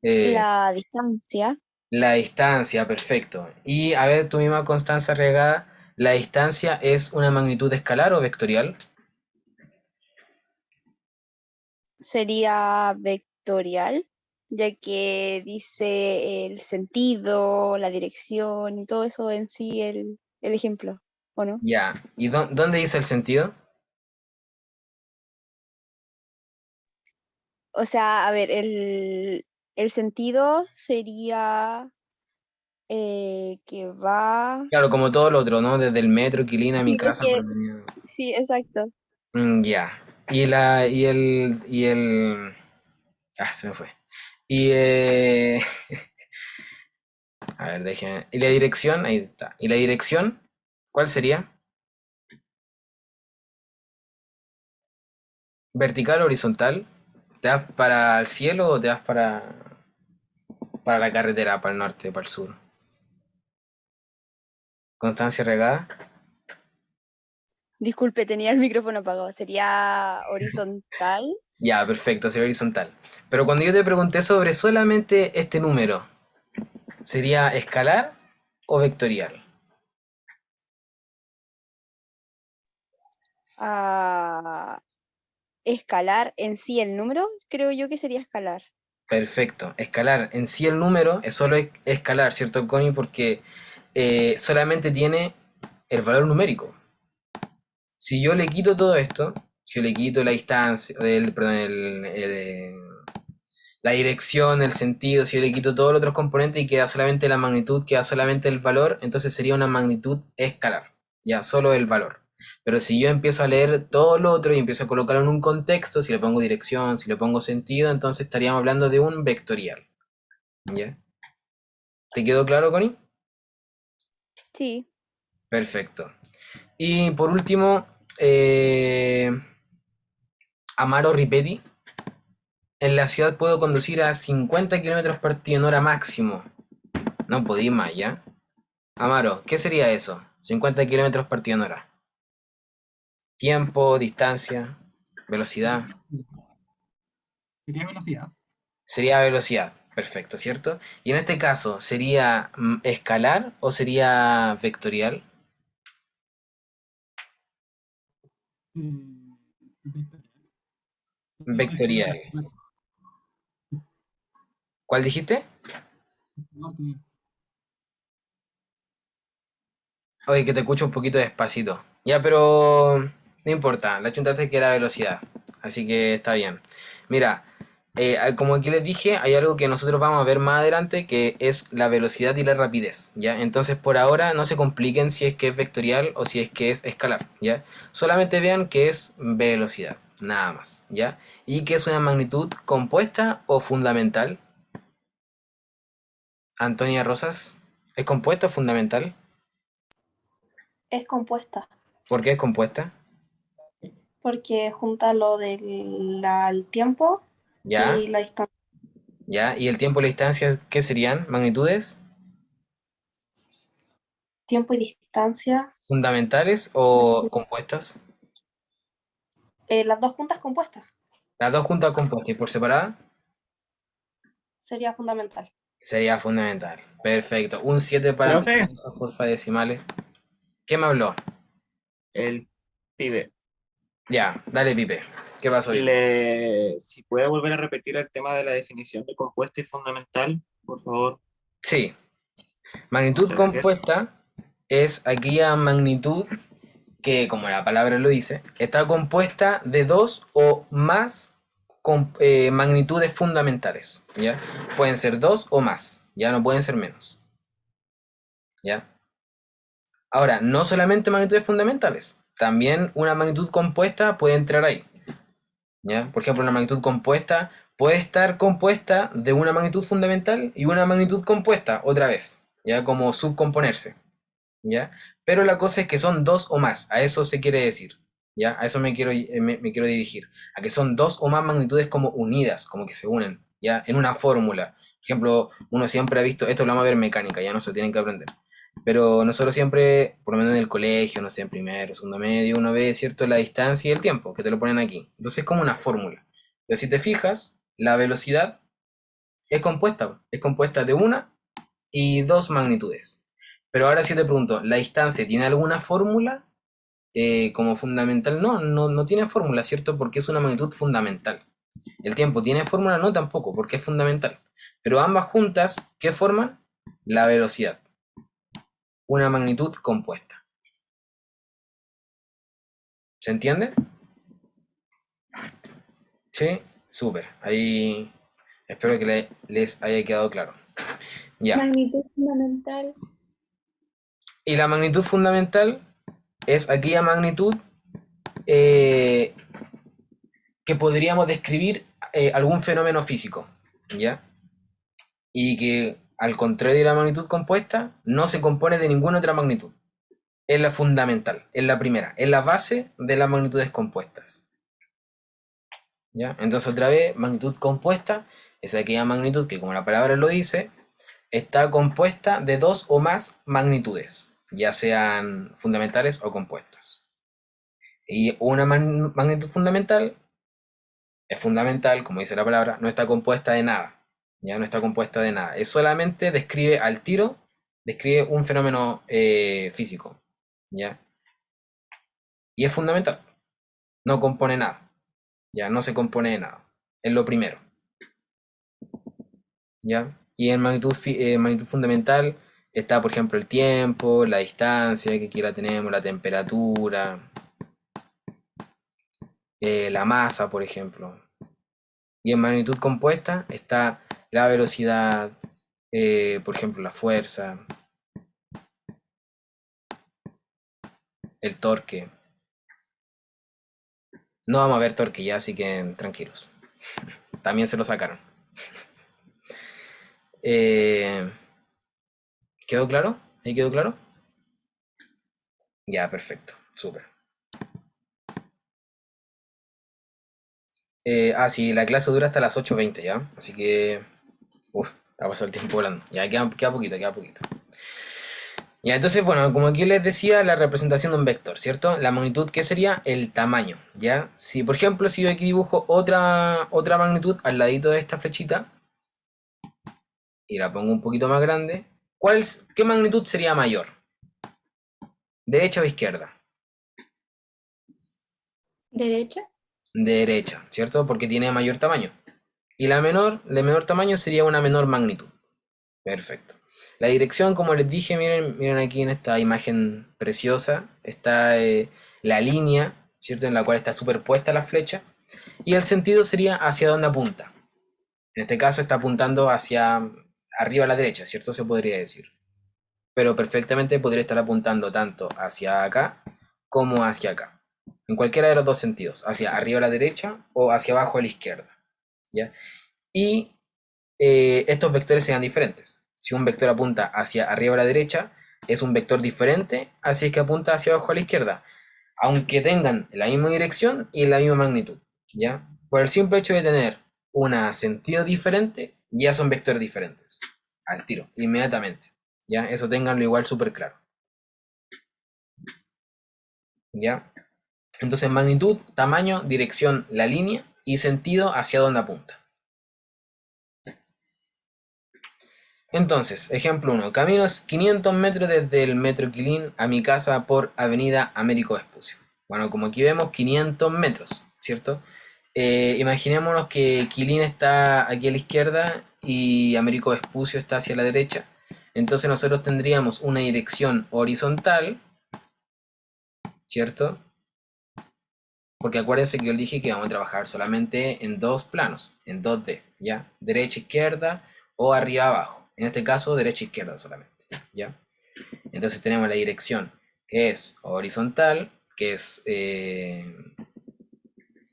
eh, La distancia la distancia, perfecto. Y a ver, tú misma, Constanza Arriagada, ¿la distancia es una magnitud escalar o vectorial? sería vectorial, ya que dice el sentido, la dirección y todo eso en sí el ejemplo, ¿o no? Ya. ¿Y dónde dice el sentido? O sea, a ver, el sentido sería que va... Claro, como todo lo otro, ¿no? Desde el metro, Quilina, mi Sí, es casa, por que, avenida. sí, exacto. Ya. Y el. Ah, se me fue. Y a ver, déjeme. ¿Y la dirección? Ahí está. ¿Y la dirección? ¿Cuál sería? ¿Vertical o horizontal? ¿Te vas para el cielo o te vas para la carretera, para el norte, para el sur? ¿Constancia regada? Disculpe, tenía el micrófono apagado. Sería horizontal. Ya, perfecto, sería horizontal. Pero cuando yo te pregunté sobre solamente este número, ¿sería escalar o vectorial? A escalar en sí el número, creo yo que sería escalar. Perfecto. Escalar en sí el número es solo escalar, ¿cierto, Connie? Porque solamente tiene el valor numérico. Si yo le quito todo esto, si yo le quito la distancia, perdón, la dirección, el sentido, si yo le quito todos los otros componentes y queda solamente la magnitud, queda solamente el valor, entonces sería una magnitud escalar, ya, solo el valor. Pero si yo empiezo a leer todo lo otro y empiezo a colocarlo en un contexto, si le pongo dirección, si le pongo sentido, entonces estaríamos hablando de un vectorial, ¿ya? ¿Te quedó claro, Connie? Sí. Perfecto. Y por último, Amaro Ripetti. En la ciudad puedo conducir a 50 kilómetros por hora máximo. No podí más, ¿ya? Amaro, ¿qué sería eso? 50 kilómetros por hora. Tiempo, distancia, velocidad. Sería velocidad. Sería velocidad. Perfecto, ¿cierto? Y en este caso, ¿sería escalar o sería vectorial? Mm, vectorial. No estoy seguro, Vectorial. ¿Cuál dijiste? no, que- Oye, que te escucho un poquito despacito. Ya, pero no importa. La chuntaste que era velocidad. Así que está bien. Mira, como aquí les dije, hay algo que nosotros vamos a ver más adelante que es la velocidad y la rapidez. ¿Ya? Entonces, por ahora no se compliquen si es que es vectorial o si es que es escalar. ¿Ya? Solamente vean que es velocidad. Nada más. ¿Ya? Y que es una magnitud compuesta o fundamental. Antonia Rosas, ¿es compuesta o fundamental? Es compuesta, ¿Por qué es compuesta? porque junta lo del tiempo ¿Ya? y la distancia. ¿Ya? ¿Y el tiempo y la distancia qué serían? ¿Magnitudes Tiempo y distancia, fundamentales o compuestas? las dos juntas compuestas, Las dos juntas compuestas y por separada sería fundamental. sería fundamental. Perfecto. Un 7 para Profe, Antonio, porfa, decimales. ¿Qué me habló? el pibe. Ya, dale, Pipe. ¿Qué pasó, Pipe? Si puede volver a repetir el tema de la definición de compuesta y fundamental, por favor. Sí, magnitud Muchas gracias. compuesta es aquella magnitud que, como la palabra lo dice, está compuesta de dos o más magnitudes fundamentales, ¿ya? Pueden ser dos o más, ya no pueden ser menos, ¿ya? Ahora, no solamente magnitudes fundamentales, también una magnitud compuesta puede entrar ahí, ¿ya? Por ejemplo, una magnitud compuesta puede estar compuesta de una magnitud fundamental y una magnitud compuesta otra vez, ¿ya? Como subcomponerse. ¿Ya? Pero la cosa es que son dos o más, a eso se quiere decir, ¿ya? A eso me quiero dirigir, a que son dos o más magnitudes como unidas, como que se unen, ¿ya? En una fórmula. Por ejemplo, uno siempre ha visto, esto lo vamos a ver en mecánica, ya no se lo tienen que aprender, pero nosotros siempre, por lo menos en el colegio, no sé, en primero, segundo medio, uno ve, ¿cierto? La distancia y el tiempo, que te lo ponen aquí. Entonces es como una fórmula. Pero si te fijas, la velocidad es compuesta de una y dos magnitudes. Pero ahora sí te pregunto, ¿la distancia tiene alguna fórmula como fundamental? No, no tiene fórmula, ¿cierto? Porque es una magnitud fundamental. ¿El tiempo tiene fórmula? No, tampoco, porque es fundamental. Pero ambas juntas, ¿qué forman? La velocidad. Una magnitud compuesta. ¿Se entiende? ¿Sí? Súper. Ahí espero que les haya quedado claro. Ya. Magnitud fundamental. Y la magnitud fundamental es aquella magnitud que podríamos describir algún fenómeno físico, ¿ya? Y que, al contrario de la magnitud compuesta, no se compone de ninguna otra magnitud. Es la fundamental, es la primera, es la base de las magnitudes compuestas. ¿Ya? Entonces, otra vez, magnitud compuesta es aquella magnitud que, como la palabra lo dice, está compuesta de dos o más magnitudes, ya sean fundamentales o compuestas. Y una magnitud fundamental es fundamental, como dice la palabra, no está compuesta de nada. Ya no está compuesta de nada. Es solamente describe al tiro, describe un fenómeno físico. ¿Ya? Y es fundamental. No compone nada. Ya no se compone de nada. Es lo primero. ¿Ya? Y en magnitud fundamental está, por ejemplo, el tiempo, la distancia que aquí la tenemos, la temperatura, la masa, por ejemplo. Y en magnitud compuesta está la velocidad, por ejemplo, la fuerza, el torque. No vamos a ver torque ya, así que tranquilos. También se lo sacaron. ¿Quedó claro? ¿Ahí quedó claro? Ya, perfecto. Súper. Sí, la clase dura hasta las 8:20 ya. Así que... ha pasado el tiempo volando. Ya, queda poquito, queda poquito. Ya, entonces, bueno, como aquí les decía, la representación de un vector, ¿cierto? La magnitud, ¿qué sería? El tamaño, ¿ya? Si, por ejemplo, si yo aquí dibujo otra magnitud al ladito de esta flechita y la pongo un poquito más grande, ¿qué magnitud sería mayor? ¿Derecha o izquierda? Derecha. Derecha, ¿cierto? Porque tiene mayor tamaño. Y la menor, de menor tamaño, sería una menor magnitud. Perfecto. La dirección, como les dije, miren aquí en esta imagen preciosa, está la línea, ¿cierto? En la cual está superpuesta la flecha. Y el sentido sería hacia dónde apunta. En este caso está apuntando hacia arriba a la derecha, ¿cierto? Se podría decir. Pero perfectamente podría estar apuntando tanto hacia acá como hacia acá. En cualquiera de los dos sentidos, hacia arriba a la derecha o hacia abajo a la izquierda. ¿Ya? Y estos vectores sean diferentes. Si un vector apunta hacia arriba a la derecha, es un vector diferente así es que apunta hacia abajo a la izquierda, aunque tengan la misma dirección y la misma magnitud, ¿ya? Por el simple hecho de tener un sentido diferente, ya son vectores diferentes, al tiro, inmediatamente, ¿ya? Eso ténganlo igual súper claro, ¿ya? Entonces magnitud, tamaño, dirección, la línea y sentido hacia dónde apunta. Entonces, ejemplo 1. Camino 500 metros desde el Metro Quilín a mi casa por Avenida Américo Vespucio. Bueno, como aquí vemos, 500 metros, ¿cierto? Imaginémonos que Quilín está aquí a la izquierda y Américo Vespucio está hacia la derecha. Entonces nosotros tendríamos una dirección horizontal, ¿cierto? Porque acuérdense que yo les dije que vamos a trabajar solamente en dos planos, en 2D, ¿ya? Derecha, izquierda o arriba, abajo. En este caso, derecha, izquierda solamente, ¿ya? Entonces tenemos la dirección que es horizontal, que es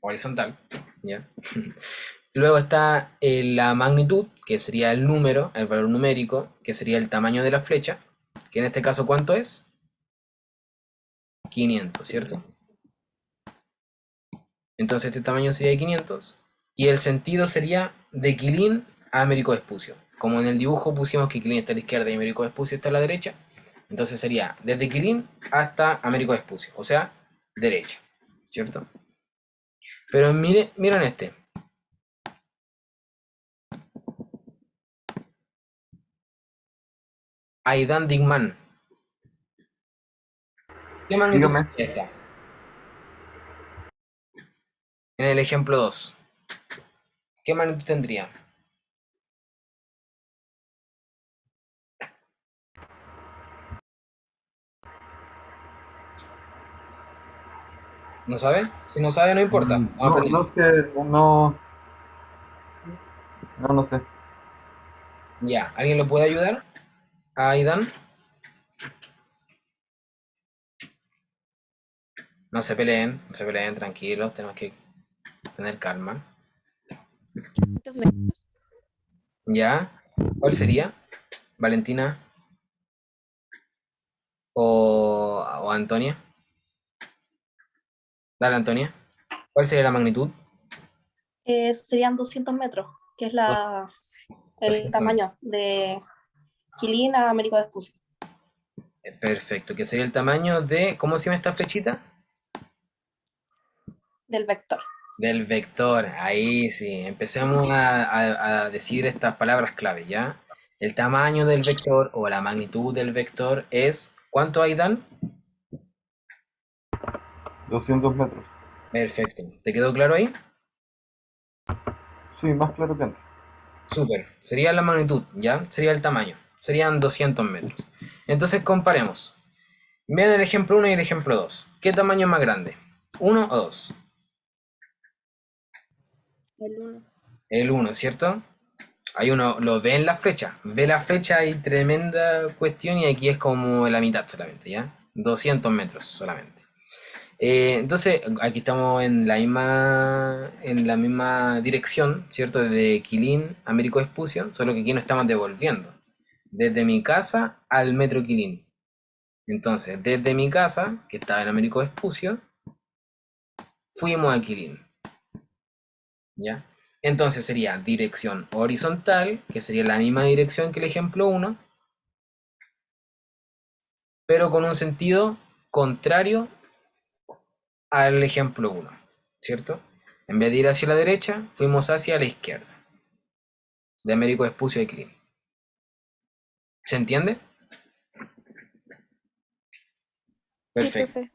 horizontal, ¿ya? Luego está la magnitud, que sería el número, el valor numérico, que sería el tamaño de la flecha, que en este caso, ¿cuánto es? 500, ¿cierto? Entonces este tamaño sería de 500 y el sentido sería de Quilín a Américo Vespucio. Como en el dibujo pusimos que Quilín está a la izquierda y Américo Vespucio está a la derecha, entonces sería desde Quilín hasta Américo Vespucio, o sea, derecha, ¿cierto? Pero miren este. Aidan Digman. ¿Qué magnitud Dígame. es esta? En el ejemplo 2. ¿Qué magnitud tendría? ¿No sabe? Si no sabe, no importa. Vamos No, aprendiendo. no sé, no, No, no sé. Ya, ¿alguien lo puede ayudar? ¿A Aidan? No se peleen, tranquilos, tenemos que tener calma. 500 metros. ¿Ya? ¿Cuál sería? ¿Valentina o Antonia? Dale, Antonia. ¿Cuál sería la magnitud? Serían 200 metros, que es Dos- el 200 metros. tamaño de Quilín a Américo Vespucio, Perfecto, que sería el tamaño de, ¿cómo se llama esta flechita? del vector. Del vector, ahí sí. Empecemos a decir estas palabras clave, ¿ya? El tamaño del vector o la magnitud del vector es, ¿cuánto hay, Dan? 200 metros. Perfecto. ¿Te quedó claro ahí? Sí, más claro que antes. Súper. Sería la magnitud, ¿ya? Sería el tamaño. Serían 200 metros. Entonces comparemos. Vean el ejemplo 1 y el ejemplo 2. ¿Qué tamaño es más grande? ¿1 o 2? El 1. El 1, ¿cierto? Ahí uno lo ve en la flecha. Ve la flecha, hay tremenda cuestión y aquí es como la mitad solamente, ¿ya? 200 metros solamente. Entonces, aquí estamos en la misma dirección, ¿cierto? Desde Quilín a Américo Vespucio, solo que aquí nos estamos devolviendo. Desde mi casa al metro Quilín. Entonces, desde mi casa, que estaba en Américo Vespucio, fuimos a Quilín, ¿ya? Entonces sería dirección horizontal, que sería la misma dirección que el ejemplo 1, pero con un sentido contrario al ejemplo 1, ¿cierto? En vez de ir hacia la derecha, fuimos hacia la izquierda, de Américo Vespucio de Quilín. ¿Se entiende? Sí, Perfecto, profe.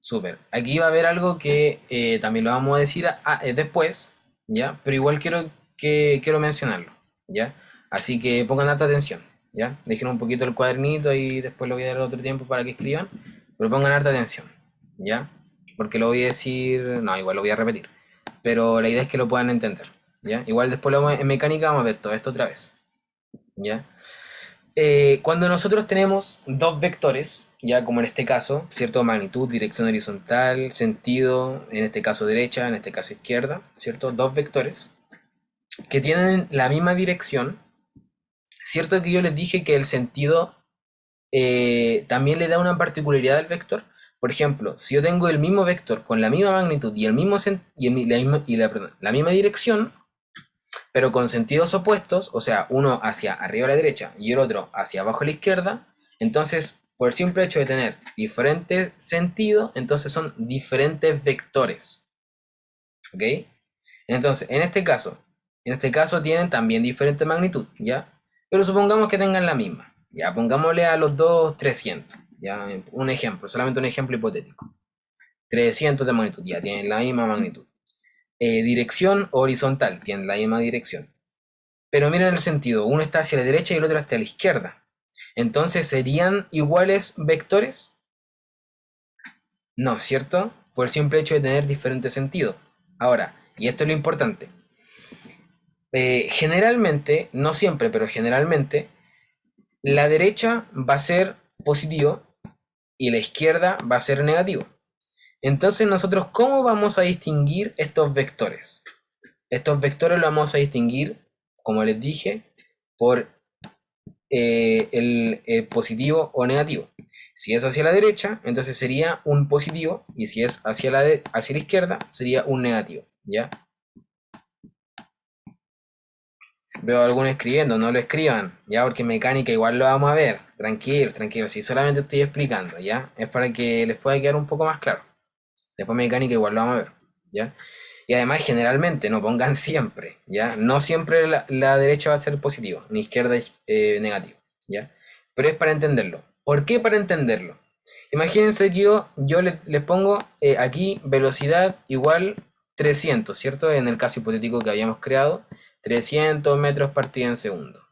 súper. Aquí va a haber algo que también lo vamos a decir después, ¿ya? Pero igual quiero mencionarlo, ¿ya? Así que pongan alta atención, ¿ya? Dejen un poquito el cuadernito y después lo voy a dar otro tiempo para que escriban, pero pongan alta atención, ¿ya? Porque lo voy a decir, no, igual lo voy a repetir, pero la idea es que lo puedan entender, ¿ya? Igual después en mecánica vamos a ver todo esto otra vez, ¿ya? Cuando nosotros tenemos dos vectores, ya como en este caso, ¿cierto? Magnitud, dirección horizontal, sentido, en este caso derecha, en este caso izquierda, ¿cierto? Dos vectores que tienen la misma dirección, ¿cierto? Que yo les dije que el sentido también le da una particularidad al vector. Por ejemplo, si yo tengo el mismo vector con la misma magnitud y la misma dirección, pero con sentidos opuestos, o sea, uno hacia arriba a la derecha y el otro hacia abajo a la izquierda, entonces, por el simple hecho de tener diferentes sentidos, entonces son diferentes vectores. ¿Ok? Entonces, en este caso tienen también diferente magnitud, ¿ya? Pero supongamos que tengan la misma, ¿ya? Pongámosle a los dos 300, ¿ya? Un ejemplo, solamente un ejemplo hipotético. 300 de magnitud, ya tienen la misma magnitud. Dirección horizontal, tienen la misma dirección. Pero miren el sentido, uno está hacia la derecha y el otro hacia la izquierda. Entonces, ¿serían iguales vectores? No, ¿cierto? Por el simple hecho de tener diferente sentido. Ahora, y esto es lo importante. Generalmente, no siempre, pero generalmente, la derecha va a ser positivo y la izquierda va a ser negativo. Entonces, nosotros, ¿cómo vamos a distinguir estos vectores? Estos vectores los vamos a distinguir, como les dije, por el positivo o negativo. Si es hacia la derecha, entonces sería un positivo, y si es hacia hacia la izquierda, sería un negativo, ¿ya? Veo a algunos escribiendo, no lo escriban, ¿ya? Porque en mecánica igual lo vamos a ver. Tranquilo, tranquilo, si solamente estoy explicando, ¿ya? Es para que les pueda quedar un poco más claro. Después mecánica igual lo vamos a ver, ¿ya? Y además generalmente, no pongan siempre, ¿ya? No siempre la derecha va a ser positivo, ni izquierda negativo, ¿ya? Pero es para entenderlo. ¿Por qué para entenderlo? Imagínense que yo les pongo aquí velocidad igual 300, ¿cierto? En el caso hipotético que habíamos creado, 300 metros partida en segundo.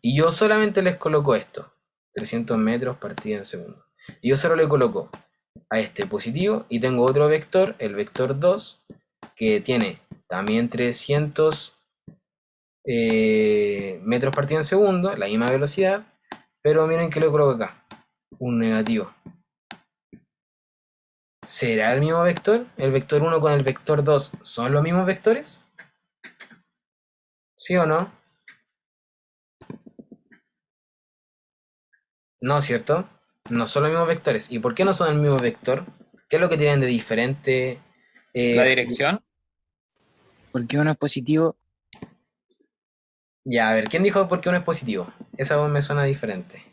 Y yo solamente les coloco esto, 300 metros partida en segundo. Y yo solo le coloco a este positivo y tengo otro vector, el vector 2, que tiene también 300 metros partido en segundo, la misma velocidad, pero miren que lo coloco acá, un negativo. ¿Será el mismo vector? ¿El vector 1 con el vector 2 son los mismos vectores? ¿Sí o no? No, ¿cierto? No son los mismos vectores. ¿Y por qué no son el mismo vector? ¿Qué es lo que tienen de diferente? La dirección. ¿Por qué uno es positivo? Ya, a ver, ¿quién dijo por qué uno es positivo? Esa voz me suena diferente.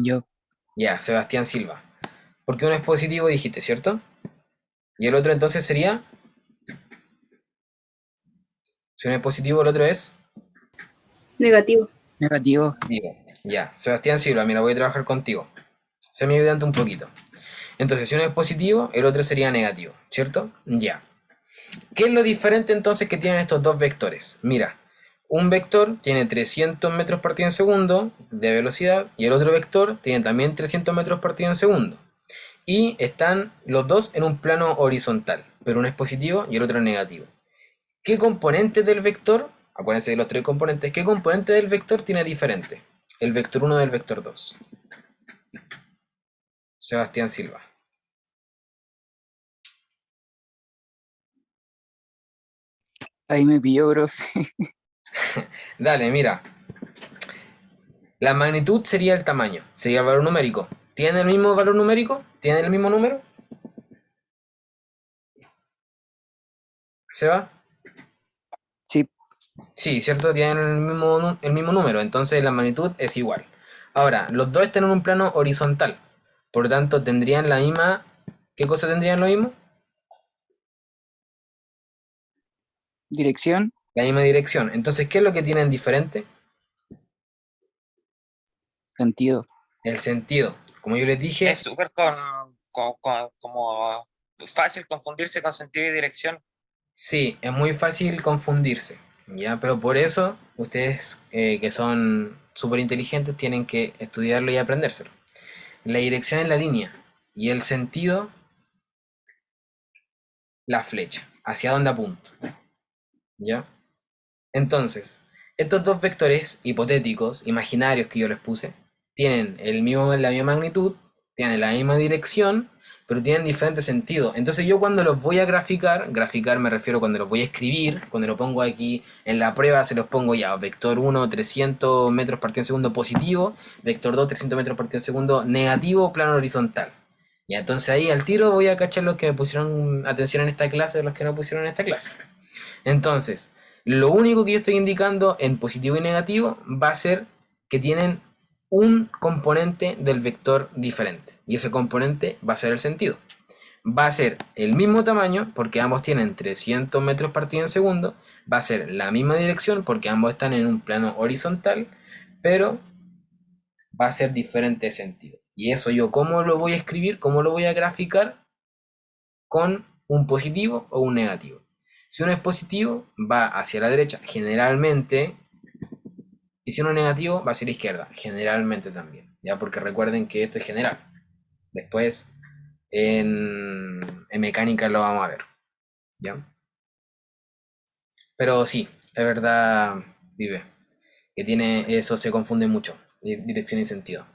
Yo. Ya, Sebastián Silva. Porque uno es positivo, dijiste, ¿cierto? Y el otro entonces sería. Si uno es positivo, el otro es. Negativo. Negativo. Negativo. Ya, Sebastián Silva, mira, voy a trabajar contigo. Se me evidente un poquito. Entonces, si uno es positivo, el otro sería negativo, ¿cierto? Ya. ¿Qué es lo diferente entonces que tienen estos dos vectores? Mira, un vector tiene 300 metros partido en segundo de velocidad y el otro vector tiene también 300 metros partido en segundo. Y están los dos en un plano horizontal, pero uno es positivo y el otro es negativo. ¿Qué componente del vector, acuérdense de los tres componentes, qué componente del vector tiene diferente? El vector 1 del vector 2. Sebastián Silva. Ahí me pilló, profe. Dale, mira. La magnitud sería el tamaño, sería el valor numérico. ¿Tiene el mismo valor numérico? ¿Tiene el mismo número? ¿Seba? Sí. Sí, ¿cierto? Tienen el mismo número, entonces la magnitud es igual. Ahora, los dos están en un plano horizontal, por lo tanto tendrían la misma... ¿Qué cosa tendrían lo mismo? Dirección. La misma dirección. Entonces, ¿qué es lo que tienen diferente? Sentido. El sentido. Como yo les dije... Es súper como fácil confundirse con sentido y dirección. Sí, es muy fácil confundirse, ¿ya? Pero por eso ustedes que son súper inteligentes tienen que estudiarlo y aprendérselo. La dirección es la línea y el sentido, la flecha, hacia dónde apunto, ¿ya? Entonces, estos dos vectores hipotéticos, imaginarios que yo les puse, tienen la misma magnitud, tienen la misma dirección, pero tienen diferente sentido. Entonces yo cuando los voy a graficar me refiero cuando los voy a escribir, cuando lo pongo aquí en la prueba se los pongo ya, vector 1, 300 metros partido en segundo positivo, vector 2, 300 metros partido en segundo negativo, plano horizontal. Y entonces ahí al tiro voy a cachar los que me pusieron atención en esta clase de los que no pusieron en esta clase. Entonces, lo único que yo estoy indicando en positivo y negativo va a ser que tienen un componente del vector diferente. Y ese componente va a ser el sentido. Va a ser el mismo tamaño porque ambos tienen 300 metros partido en segundo. Va a ser la misma dirección porque ambos están en un plano horizontal. Pero va a ser diferente sentido. Y eso yo, ¿cómo lo voy a escribir? ¿Cómo lo voy a graficar? Con un positivo o un negativo. Si uno es positivo, va hacia la derecha, generalmente, y si uno es negativo, va hacia la izquierda, generalmente también, ¿ya? Porque recuerden que esto es general. Después, en mecánica lo vamos a ver, ¿ya? Pero sí, es verdad, Vive, que tiene eso, se confunde mucho, dirección y sentido.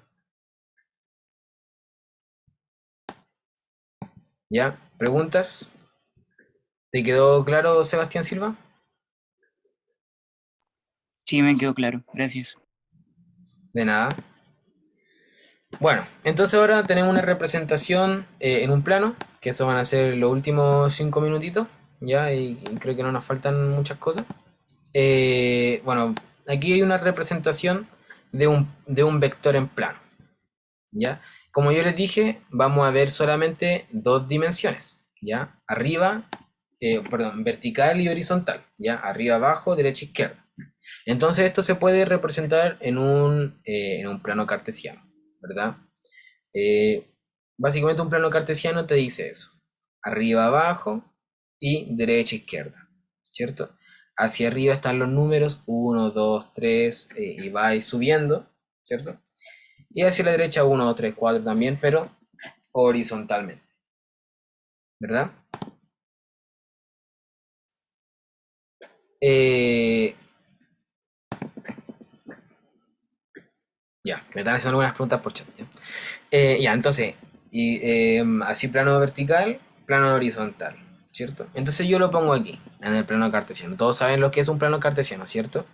¿Ya? ¿Preguntas? ¿Te quedó claro, Sebastián Silva? Sí, me quedó claro. Gracias. De nada. Bueno, entonces ahora tenemos una representación en un plano, que eso van a ser los últimos 5 minutitos, ya, y creo que no nos faltan muchas cosas. Bueno, aquí hay una representación de un vector en plano, ¿ya? Como yo les dije, vamos a ver solamente dos dimensiones, ¿ya? Arriba, perdón, vertical y horizontal, ¿ya? Arriba, abajo, derecha, izquierda. Entonces esto se puede representar en un plano cartesiano, ¿verdad? Básicamente un plano cartesiano te dice eso. Arriba, abajo y derecha, izquierda, ¿cierto? Hacia arriba están los números 1, 2, 3 y vais subiendo, ¿cierto? Y hacia la derecha 1, 2, 3, 4 también, pero horizontalmente, ¿verdad? Eh, ya, me están haciendo algunas preguntas por chat. Ya, entonces, así plano vertical, plano horizontal, ¿cierto? Entonces yo lo pongo aquí, en el plano cartesiano. Todos saben lo que es un plano cartesiano, ¿cierto?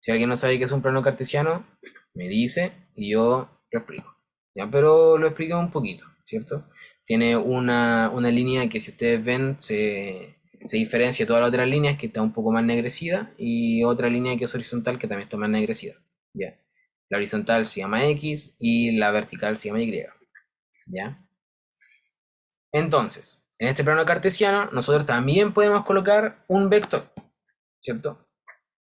Si alguien no sabe qué es un plano cartesiano, me dice y yo lo explico. Ya, pero lo explico un poquito, ¿cierto? Tiene una línea que si ustedes ven se diferencia de todas las otras líneas, que está un poco más ennegrecida, y otra línea que es horizontal que también está más ennegrecida. ¿Ya? La horizontal se llama X y la vertical se llama Y. ¿Ya? Entonces, en este plano cartesiano, nosotros también podemos colocar un vector, ¿cierto?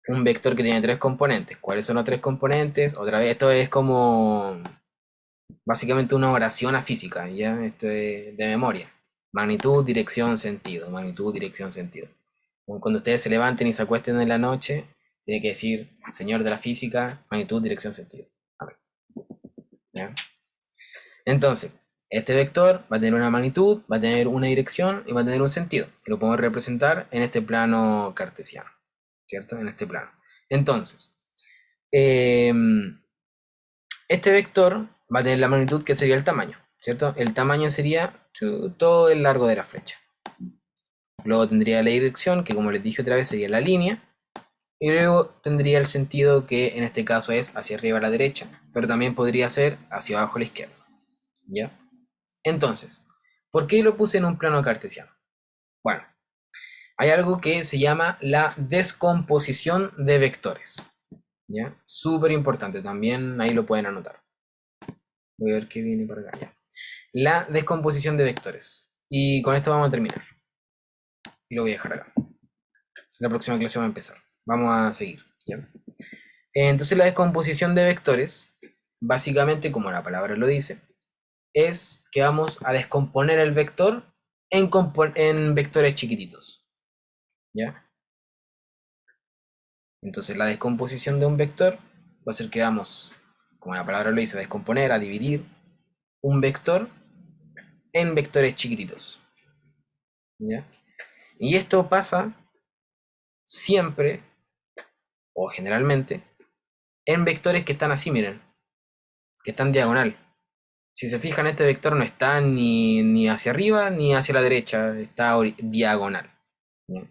Un vector que tiene 3 componentes. ¿Cuáles son los 3 componentes? Otra vez, esto es como básicamente una oración a física, ¿ya? Esto es de memoria. Magnitud, dirección, sentido. Magnitud, dirección, sentido. Cuando ustedes se levanten y se acuesten en la noche, tiene que decir, señor de la física, magnitud, dirección, sentido. A ver. ¿Ya? Entonces, este vector va a tener una magnitud, va a tener una dirección y va a tener un sentido. Y lo podemos representar en este plano cartesiano, ¿cierto? En este plano. Entonces, este vector va a tener la magnitud que sería el tamaño, ¿cierto? El tamaño sería todo el largo de la flecha. Luego tendría la dirección, que como les dije otra vez sería la línea. Y luego tendría el sentido que en este caso es hacia arriba a la derecha, pero también podría ser hacia abajo a la izquierda. ¿Ya? Entonces, ¿por qué lo puse en un plano cartesiano? Bueno, hay algo que se llama la descomposición de vectores. ¿Ya? Súper importante, también ahí lo pueden anotar. Voy a ver qué viene por acá. Ya. La descomposición de vectores. Y con esto vamos a terminar. Y lo voy a dejar acá. La próxima clase va a empezar. Vamos a seguir. ¿Ya? Entonces la descomposición de vectores, básicamente, como la palabra lo dice, es que vamos a descomponer el vector en vectores chiquititos. ¿Ya? Entonces la descomposición de un vector va a ser que vamos, como la palabra lo dice, a descomponer, a dividir un vector en vectores chiquititos. ¿Ya? Y esto pasa siempre, o generalmente, en vectores que están así, miren, que están diagonal. Si se fijan, este vector no está ni hacia arriba ni hacia la derecha, está diagonal. ¿Ya?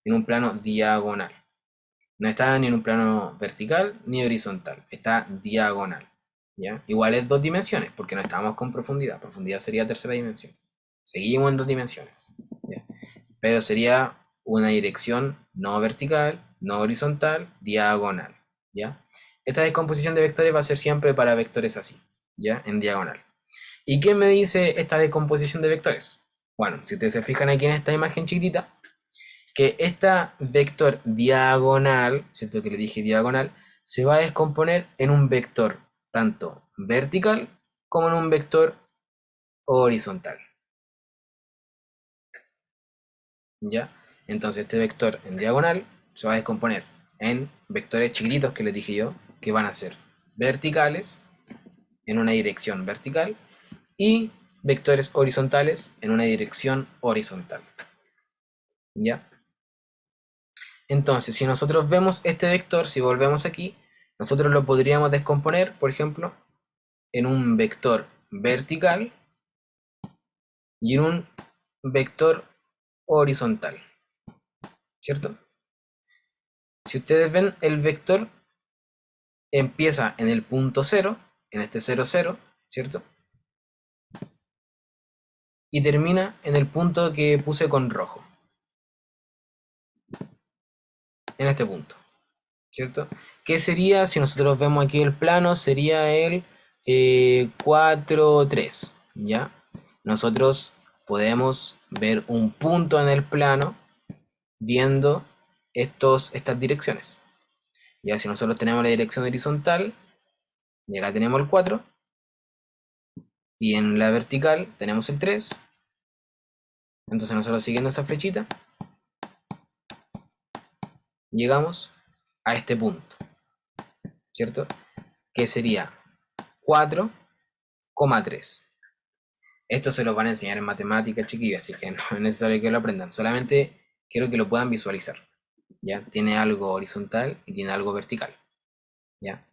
En un plano diagonal. No está ni en un plano vertical ni horizontal, está diagonal. ¿Ya? Igual es 2 dimensiones, porque no estamos con profundidad. Profundidad sería tercera dimensión. Seguimos en 2 dimensiones. ¿Ya? Pero sería una dirección no vertical, no horizontal, diagonal. ¿Ya? Esta descomposición de vectores va a ser siempre para vectores así, ¿ya? En diagonal. ¿Y qué me dice esta descomposición de vectores? Bueno, si ustedes se fijan aquí en esta imagen chiquitita, que esta vector diagonal, ¿cierto? Que le dije diagonal, se va a descomponer en un vector tanto vertical como en un vector horizontal. ¿Ya? Entonces este vector en diagonal se va a descomponer en vectores chiquititos que les dije yo, que van a ser verticales en una dirección vertical y vectores horizontales en una dirección horizontal. ¿Ya? Entonces, si nosotros vemos este vector, si volvemos aquí, nosotros lo podríamos descomponer, por ejemplo, en un vector vertical y en un vector horizontal, ¿cierto? Si ustedes ven, el vector empieza en el punto 0, en este 0, 0, ¿cierto? Y termina en el punto que puse con rojo. En este punto, ¿cierto? ¿Qué sería, si nosotros vemos aquí el plano, sería el 4, 3, ¿ya? Nosotros podemos ver un punto en el plano viendo estas direcciones. Ya, si nosotros tenemos la dirección horizontal, y acá tenemos el 4, y en la vertical tenemos el 3, entonces nosotros siguiendo esa flechita, llegamos a este punto, ¿cierto? Que sería 4,3. Esto se los van a enseñar en matemáticas, chiquillos, así que no es necesario que lo aprendan, solamente quiero que lo puedan visualizar, ¿ya? Tiene algo horizontal y tiene algo vertical, ¿ya?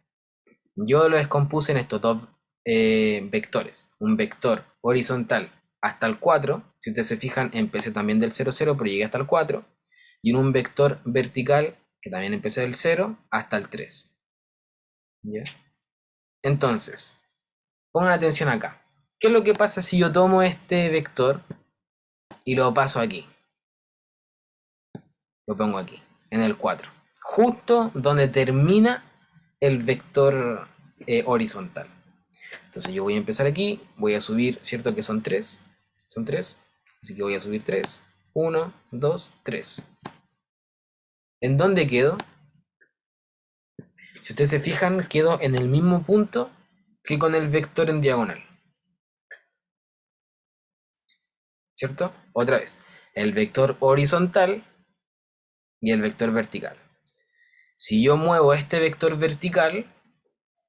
Yo lo descompuse en estos dos vectores. Un vector horizontal hasta el 4, si ustedes se fijan, empecé también del 0, 0, pero llegué hasta el 4, y en un vector vertical, que también empecé del 0 hasta el 3. ¿Ya? Entonces, pongan atención acá. ¿Qué es lo que pasa si yo tomo este vector y lo paso aquí? Lo pongo aquí, en el 4. Justo donde termina el vector horizontal. Entonces yo voy a empezar aquí, voy a subir, ¿cierto? Que son 3. Son 3. Así que voy a subir 3. 1, 2, 3. ¿En dónde quedo? Si ustedes se fijan, quedo en el mismo punto que con el vector en diagonal. ¿Cierto? Otra vez. El vector horizontal y el vector vertical. Si yo muevo este vector vertical,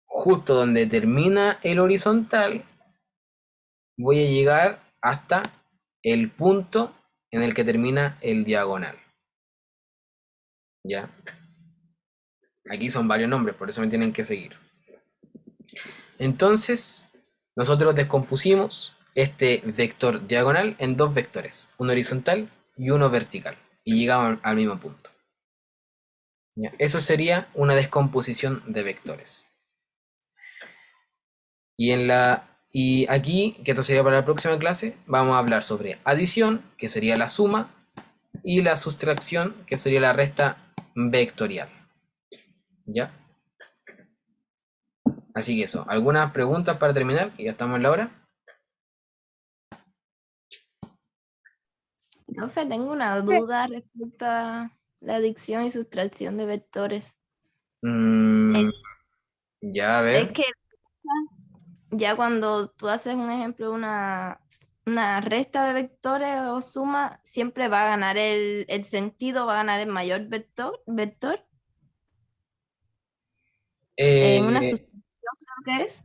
justo donde termina el horizontal, voy a llegar hasta el punto en el que termina el diagonal. ¿Ya? Aquí son varios nombres, por eso me tienen que seguir. Entonces, nosotros descompusimos este vector diagonal en dos vectores, uno horizontal y uno vertical, y llegamos al mismo punto. ¿Ya? Eso sería una descomposición de vectores. Y aquí, que esto sería para la próxima clase, vamos a hablar sobre adición, que sería la suma, y la sustracción, que sería la resta vectorial. ¿Ya? Así que eso. ¿Algunas preguntas para terminar? Que ya estamos en la hora. Profe, tengo una duda respecto a la adicción y sustracción de vectores. Ya, a Es ver. que ya cuando tú haces un ejemplo, una resta de vectores o suma, siempre va a ganar el sentido, va a ganar el mayor vector. En una Eh, sustracción creo que es.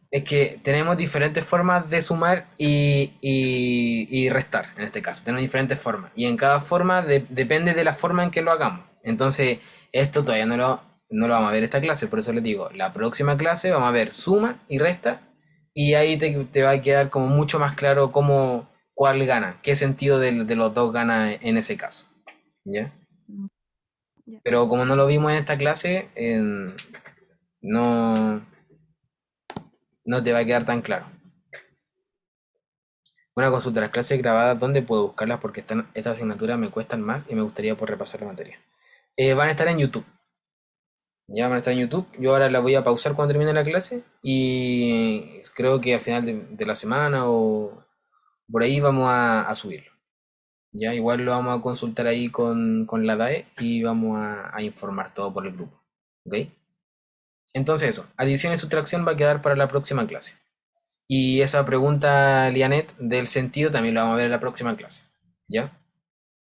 es que tenemos diferentes formas de sumar y restar, en este caso. Tenemos diferentes formas. Y en cada forma depende de la forma en que lo hagamos. Entonces, esto todavía no lo vamos a ver esta clase. Por eso les digo, la próxima clase vamos a ver suma y resta. Y ahí te va a quedar como mucho más claro cuál gana, qué sentido de los dos gana en ese caso. ¿Ya? Ya. Pero como no lo vimos en esta clase, no te va a quedar tan claro. Una consulta, las clases grabadas, ¿dónde puedo buscarlas? Porque estas asignaturas me cuestan más y me gustaría poder repasar la materia. Van a estar en YouTube. Ya van a estar en YouTube. Yo ahora las voy a pausar cuando termine la clase y creo que al final de la semana o por ahí vamos a subirlo. Ya igual lo vamos a consultar ahí con la DAE y vamos a informar todo por el grupo. ¿Ok? Entonces eso, adición y sustracción va a quedar para la próxima clase. Y esa pregunta, Lianet, del sentido también la vamos a ver en la próxima clase. ¿Ya?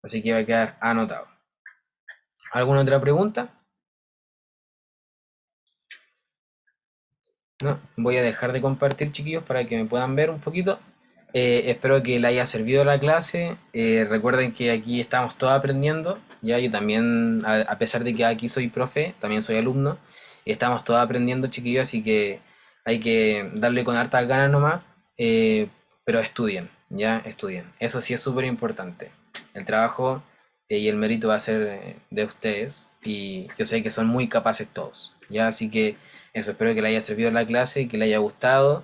Así que va a quedar anotado. ¿Alguna otra pregunta? No, voy a dejar de compartir, chiquillos, para que me puedan ver un poquito. Espero que les haya servido la clase. Recuerden que aquí estamos todos aprendiendo. Ya, yo también, a pesar de que aquí soy profe, también soy alumno. Estamos todos aprendiendo, chiquillos, así que hay que darle con hartas ganas nomás. Pero estudien, ya, estudien. Eso sí es súper importante. El trabajo y el mérito va a ser de ustedes. Y yo sé que son muy capaces todos. Ya, así que eso, espero que les haya servido la clase, que les haya gustado.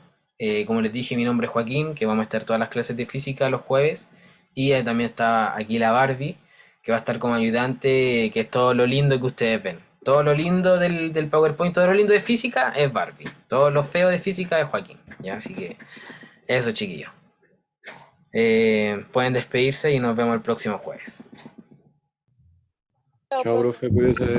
Como les dije, mi nombre es Joaquín, que vamos a estar todas las clases de física los jueves. Y también está aquí la Barbie, que va a estar como ayudante, que es todo lo lindo que ustedes ven. Todo lo lindo del PowerPoint, todo lo lindo de física es Barbie. Todo lo feo de física es Joaquín. ¿Ya? Así que eso, chiquillos. Pueden despedirse y nos vemos el próximo jueves. Chao, profe, cuídese.